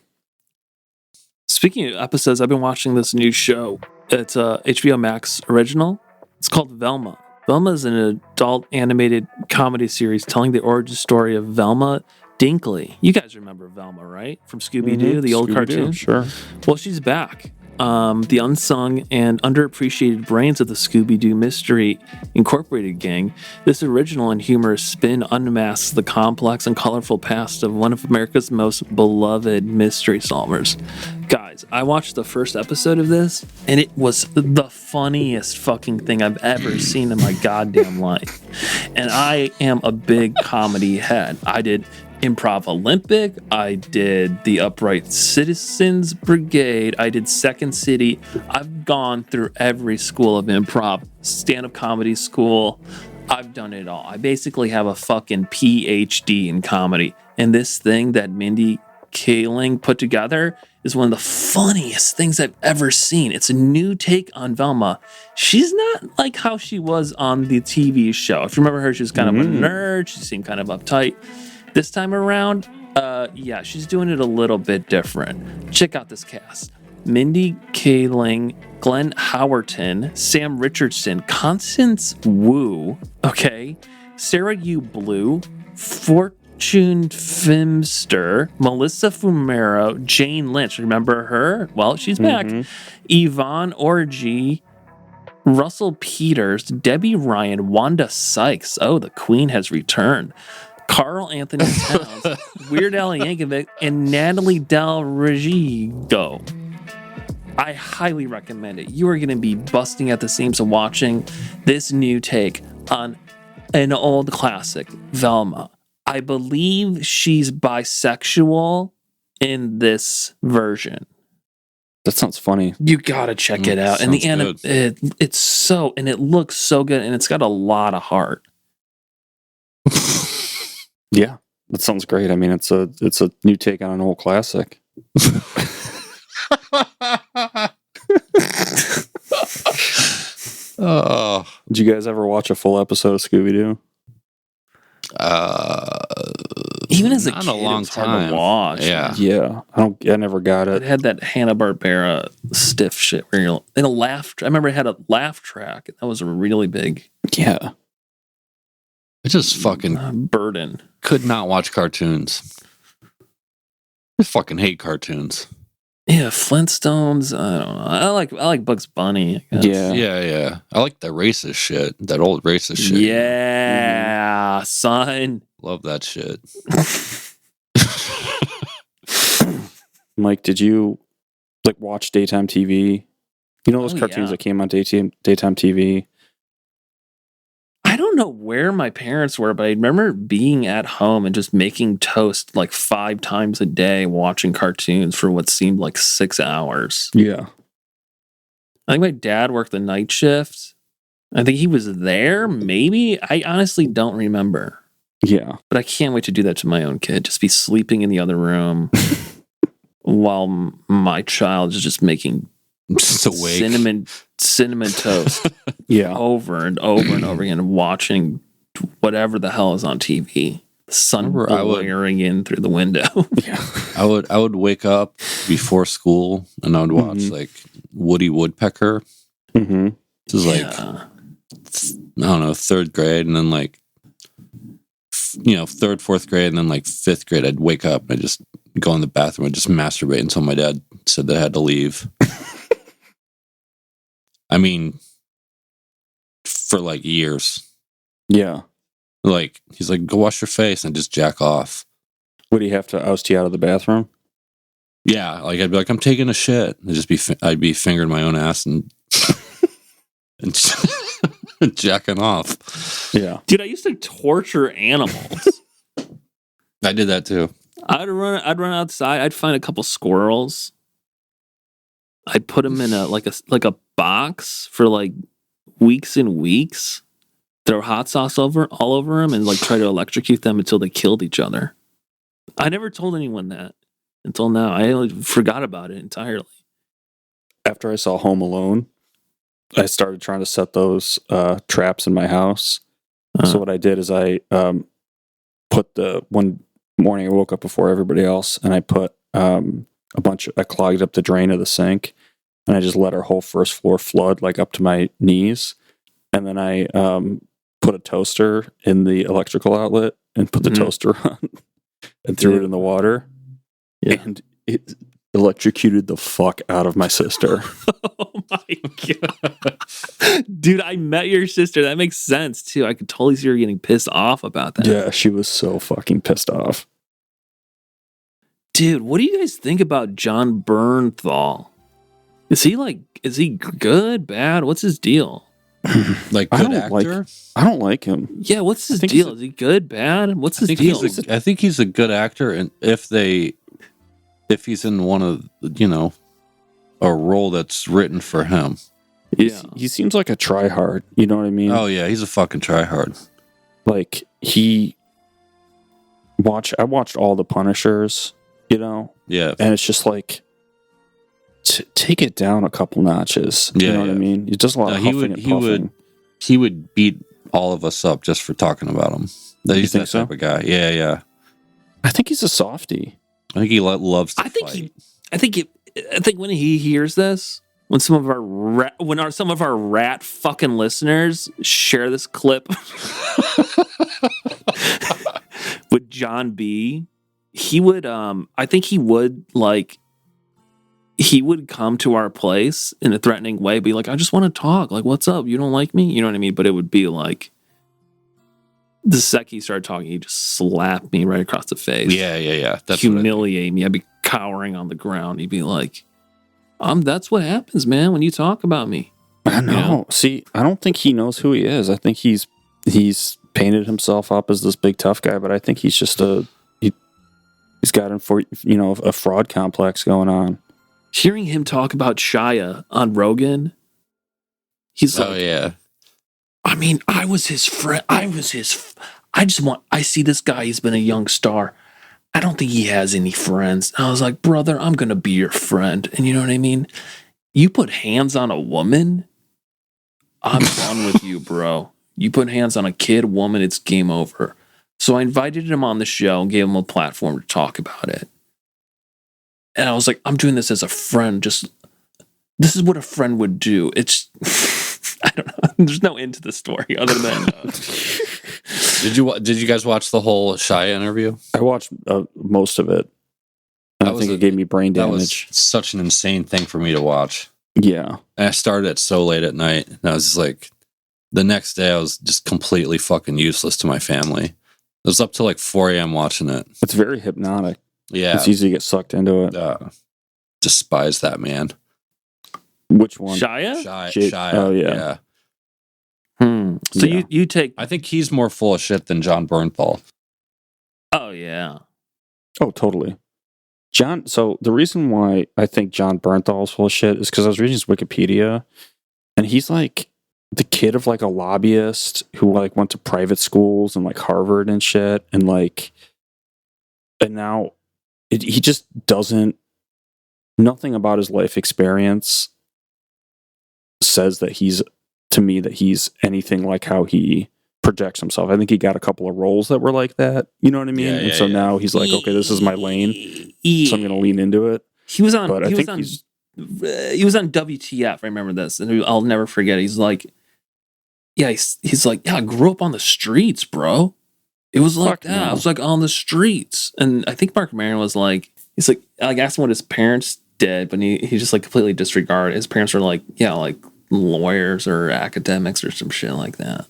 Speaking of episodes, I've been watching this new show. It's a HBO Max original. It's called Velma. Velma is an adult animated comedy series telling the origin story of Velma Dinkley. You guys remember Velma, right? From Scooby-Doo, the old Scooby-Doo, cartoon? Sure. Well, she's back. The unsung and underappreciated brains of the Scooby-Doo Mystery Incorporated gang, this original and humorous spin unmasks the complex and colorful past of one of America's most beloved mystery solvers. Guys, I watched the first episode of this, and it was the funniest fucking thing I've ever seen in my goddamn life. And I am a big comedy head. I did Improv Olympic, I did the Upright Citizens Brigade, I did Second City. I've gone through every school of improv, stand-up comedy school. I've done it all. I basically have a fucking PhD in comedy. And this thing that Mindy Kaling put together is one of the funniest things I've ever seen. It's a new take on Velma. She's not like how she was on the TV show. If you remember her, she was kind of a nerd. She seemed kind of uptight. This time around, yeah, she's doing it a little bit different. Check out this cast. Mindy Kaling, Glenn Howerton, Sam Richardson, Constance Wu, okay, Sarah Yu Blue, Fortune Fimster, Melissa Fumero, Jane Lynch. Remember her? Well, she's back. Yvonne Orgy, Russell Peters, Debbie Ryan, Wanda Sykes. Oh, the Queen has returned. Carl Anthony Towns, Weird Al Yankovic, and Natalie Del Rigo. I highly recommend it. You are going to be busting at the seams of watching this new take on an old classic, Velma. I believe she's bisexual in this version. That sounds funny. You gotta check it out. And it's so, and it looks so good, and it's got a lot of heart. Yeah, that sounds great. I mean, it's a new take on an old classic. Oh, Did you guys ever watch a full episode of Scooby-Doo? Even as a not kid, in a long it was hard time. to watch. Yeah. Yeah, I never got It it. had that Hanna-Barbera stiff shit where you're in a laugh. I remember it had a laugh track. That was a really big Yeah, I just fucking burden. could not watch cartoons. I fucking hate cartoons. Yeah, Flintstones. I don't know. I like Bugs Bunny. I guess. Yeah. I like that racist shit. That old racist shit. Yeah, son. Love that shit. Mike, did you watch daytime TV? You know those cartoons yeah. that came on daytime TV? I don't know where my parents were, but I remember being at home and just making toast 5 times a day, watching cartoons for what seemed like 6 hours. Yeah. I think my dad worked the night shift. I think he was there, maybe. I honestly don't remember. Yeah. But I can't wait to do that to my own kid. Just be sleeping in the other room while my child is just making Just awake. cinnamon toast Yeah. over and over and over again, watching whatever the hell is on TV. The sun blaring in through the window. Yeah. I would wake up before school and I would watch Woody Woodpecker. Mm-hmm. This is I don't know, 3rd grade, and then 3rd, 4th grade, and then 5th grade, I'd wake up and I'd just go in the bathroom and just masturbate until my dad said that I had to leave. I mean, for years. Yeah. He's like, go wash your face and just jack off. Would he have to oust you out of the bathroom? Yeah, I'd be like, I'm taking a shit. I'd be fingering my own ass and and jacking off. Yeah. Dude, I used to torture animals. I did that too. I'd run outside. I'd find a couple squirrels. I'd put them in a box for weeks and weeks. Throw hot sauce all over them and try to electrocute them until they killed each other. I never told anyone that until now. I forgot about it entirely. After I saw Home Alone, I started trying to set those traps in my house. So what I did is I put one morning I woke up before everybody else, and I put I clogged up the drain of the sink, and I just let our whole first floor flood like up to my knees, and then I put a toaster in the electrical outlet and put the toaster on and threw it in the water, and it electrocuted the fuck out of my sister. Oh my god, dude! I met your sister. That makes sense too. I could totally see her getting pissed off about that. Yeah, she was so fucking pissed off. Dude, what do you guys think about John Bernthal? Is he good, bad? What's his deal? Like good actor? I don't like him. Yeah, what's his deal? Is he good, bad? What's his deal? I think he's a good actor, and if he's in one of a role that's written for him. Yeah, he seems like a tryhard. You know what I mean? Oh yeah, he's a fucking tryhard. Like I watched all the Punishers. Yeah, and it's just like take it down a couple notches. You know what I mean? He does a lot of huffing and puffing. He would beat all of us up just for talking about him. He's that type of guy. Yeah. I think he's a softie. I think he loves to fight. I think when he hears this, when some of our rat fucking listeners share this clip with John B, he would I think he would come to our place in a threatening way, be like, I just want to talk. Like, what's up? You don't like me? You know what I mean? But it would be like the second he started talking, he'd just slap me right across the face. Yeah. That's humiliate me. I'd be cowering on the ground. He'd be like, that's what happens, man, when you talk about me. I know. See, I don't think he knows who he is. I think he's painted himself up as this big tough guy, but I think he's just he's got a fraud complex going on. Hearing him talk about Shia on Rogan, he's like, oh yeah. I mean, I was his friend. I see this guy. He's been a young star. I don't think he has any friends. I was like, brother, I'm going to be your friend. And you know what I mean? You put hands on a woman, I'm done with you, bro. You put hands on a kid, woman, it's game over. So I invited him on the show and gave him a platform to talk about it. And I was like, I'm doing this as a friend. This is what a friend would do. It's, I don't know. There's no end to the story other than. Did you guys watch the whole Shia interview? I watched most of it. I think it gave me brain damage. That was such an insane thing for me to watch. Yeah. And I started it so late at night. And I was just like, the next day I was just completely fucking useless to my family. I was up till like 4 a.m. watching it. It's very hypnotic. Yeah. It's easy to get sucked into it. Despise that man. Which one? Shia? Shia. Oh, yeah. So you take... I think he's more full of shit than John Bernthal. Oh, yeah. Oh, totally. So the reason why I think John Bernthal is full of shit is because I was reading his Wikipedia, and he's like the kid of like a lobbyist who like went to private schools and like Harvard and shit, and now he just doesn't. Nothing about his life experience says that he's anything like how he projects himself. I think he got a couple of roles that were like that. You know what I mean? And so now he's like, okay, this is my lane, so I'm going to lean into it. He was on WTF. I remember this, and I'll never forget. He's like, he's like, I grew up on the streets, bro. It was like that. No. I was like on the streets, and I think Mark Maron was like, he's like asked him what his parents did, but he just like completely disregarded. His parents were like, like lawyers or academics or some shit like that.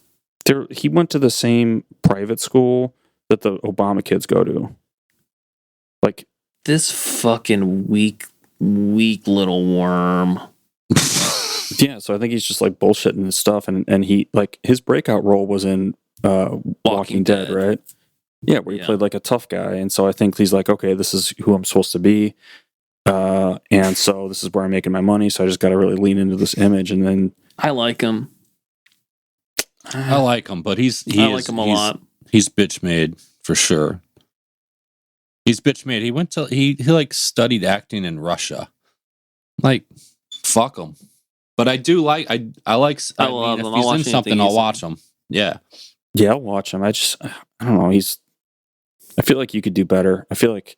He went to the same private school that the Obama kids go to. Like this fucking weak little worm. Yeah, so I think he's just like bullshitting his stuff, and he like his breakout role was in Walking Dead, right? Yeah, where he played like a tough guy, and so I think he's like, okay, this is who I'm supposed to be, and so this is where I'm making my money. So I just got to really lean into this image, and then I like him. I like him, but I like him a lot. He's bitch made for sure. He's bitch made. He went to he like studied acting in Russia. Like, fuck him. but I do like I like. I I love mean, him. if I'll he's watch in anything something, I'll he's watch in. him. Yeah. Yeah, I'll watch him. I don't know. I feel like you could do better. I feel like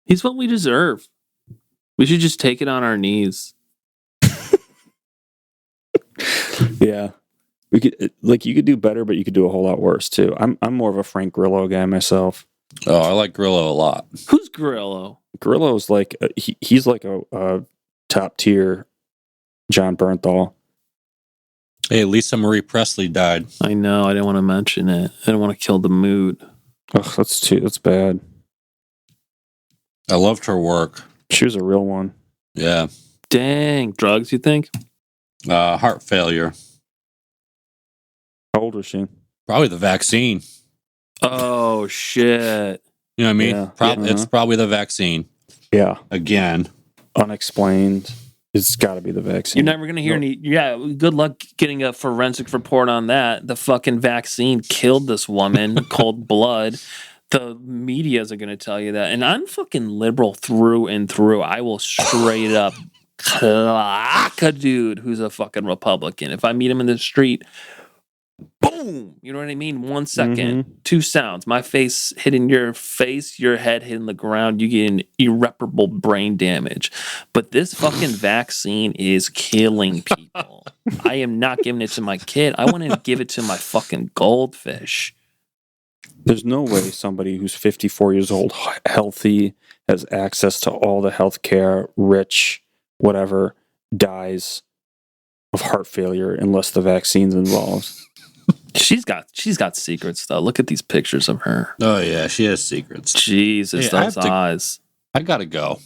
He's what we deserve. We should just take it on our knees. yeah, we could like you could do better, but you could do a whole lot worse too. I'm more of a Frank Grillo guy myself. Oh, I like Grillo a lot. Who's Grillo? Grillo's like he's like a top tier John Bernthal. Hey, Lisa Marie Presley died. I know. I didn't want to mention it. I didn't want to kill the mood. Ugh, that's bad. I loved her work. She was a real one. Yeah. Dang. Drugs, you think? Heart failure. How old was she? Probably the vaccine. Oh, shit. You know what I mean? Yeah. It's probably the vaccine. Yeah, Again. unexplained. It's got to be the vaccine. You're never going to hear any. Yeah, good luck getting a forensic report on that. The fucking vaccine killed this woman, cold blood. The medias are going to tell you that. And I'm fucking liberal through and through. I will straight up clock a dude who's a fucking Republican. If I meet him in the street, boom! You know what I mean? 1 second, 2 sounds. My face hitting your face, your head hitting the ground. You get irreparable brain damage. But this fucking vaccine is killing people. I am not giving it to my kid. I want to give it to my fucking goldfish. There's no way somebody who's 54 years old, healthy, has access to all the health care, rich, whatever, dies of heart failure unless the vaccine's involved. She's got secrets though. Look at these pictures of her. Oh, yeah. She has secrets. Jesus, Hey, I those have to- eyes. I gotta go.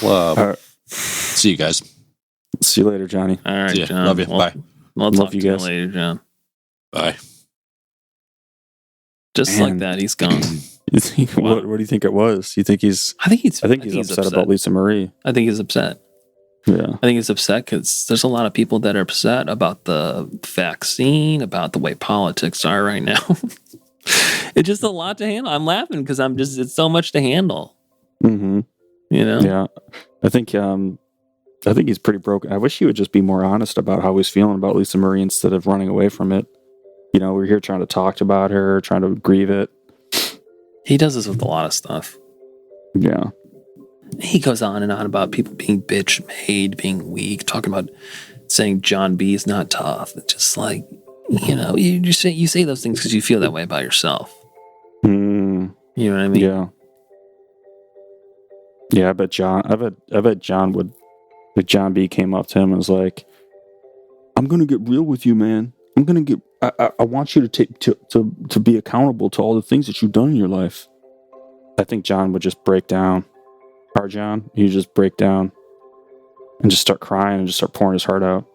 All right. See you guys. See you later, Johnny. All right, See ya. John. Love you. Well, Bye. We'll Love talk you to you guys. later, John. Bye. Just Man. like that, he's gone. You think, what do you think it was? You think he's? I think he's upset about Lisa Marie. I think he's upset. Yeah. I think he's upset because there's a lot of people that are upset about the vaccine, about the way politics are right now. It's just a lot to handle. I'm laughing because it's so much to handle. Mm-hmm. You know? Yeah. I think he's pretty broken. I wish he would just be more honest about how he's feeling about Lisa Marie instead of running away from it. You know, we're here trying to talk about her, trying to grieve it. He does this with a lot of stuff. Yeah. He goes on and on about people being bitch made, being weak, talking about saying John B is not tough. It's just like, you know, you say those things because you feel that way about yourself. Mm, You know what I mean? yeah. Yeah, I bet John would, if John B came up to him and was like, I'm gonna get real with you, man. I want you to take to be accountable to all the things that you've done in your life. I think John would just break down. Our John, he'd just break down and just start crying and just start pouring his heart out.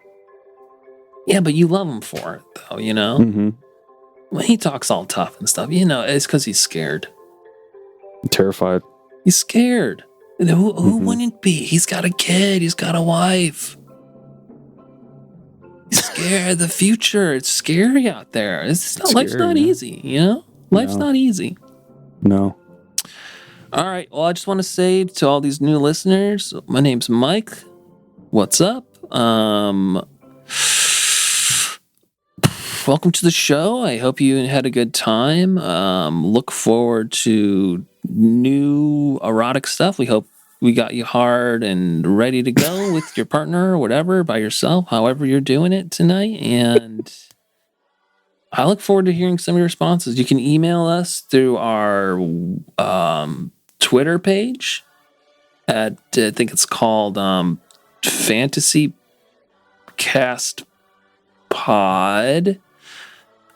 Yeah, but you love him for it, though, you know? Mm-hmm. When he talks all tough and stuff, you know, it's because he's scared. Terrified. He's scared. And who Mhm. wouldn't be? He's got a kid. He's got a wife. He's scared of the future. It's scary out there. Life's not yeah. easy, you know? Life's No. not easy. No. All right. Well, I just want to say to all these new listeners, my name's Mike. What's up? Welcome to the show. I hope you had a good time. Look forward to new erotic stuff. We hope we got you hard and ready to go with your partner or whatever, by yourself, however you're doing it tonight. And I look forward to hearing some of your responses. You can email us through our Twitter page at, I think it's called Fantasy Cast Pod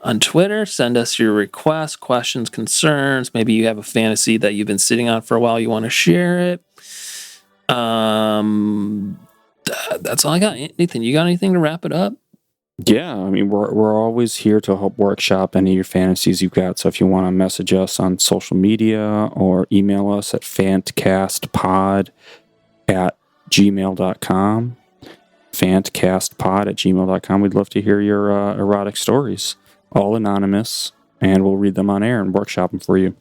on Twitter. Send us your requests, questions, concerns. Maybe you have a fantasy that you've been sitting on for a while. You want to share it. That's all I got. Nathan, you got anything to wrap it up? Yeah, I mean, we're always here to help workshop any of your fantasies you've got. So if you want to message us on social media or email us at fantcastpod@gmail.com, fantcastpod@gmail.com, we'd love to hear your erotic stories, all anonymous, and we'll read them on air and workshop them for you.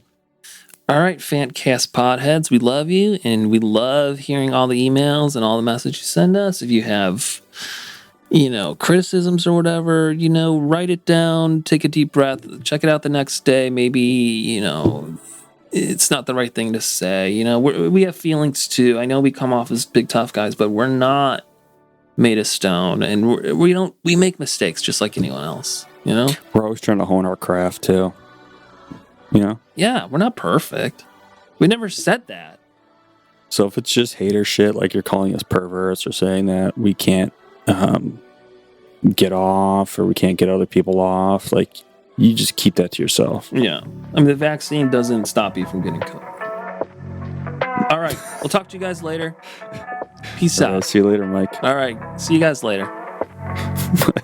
All right, Fantcast Podheads, we love you, and we love hearing all the emails and all the messages you send us. If you have, criticisms or whatever, write it down, take a deep breath, check it out the next day. Maybe, it's not the right thing to say. We have feelings too. I know we come off as big tough guys, but we're not made of stone, and we make mistakes just like anyone else. We're always trying to hone our craft too. Yeah, we're not perfect. We never said that. So if it's just hater shit, like you're calling us perverts or saying that we can't get off or we can't get other people off, like you just keep that to yourself. Yeah. I mean, the vaccine doesn't stop you from getting COVID. All right. We'll talk to you guys later. Peace out. See you later, Mike. All right. See you guys later. Bye.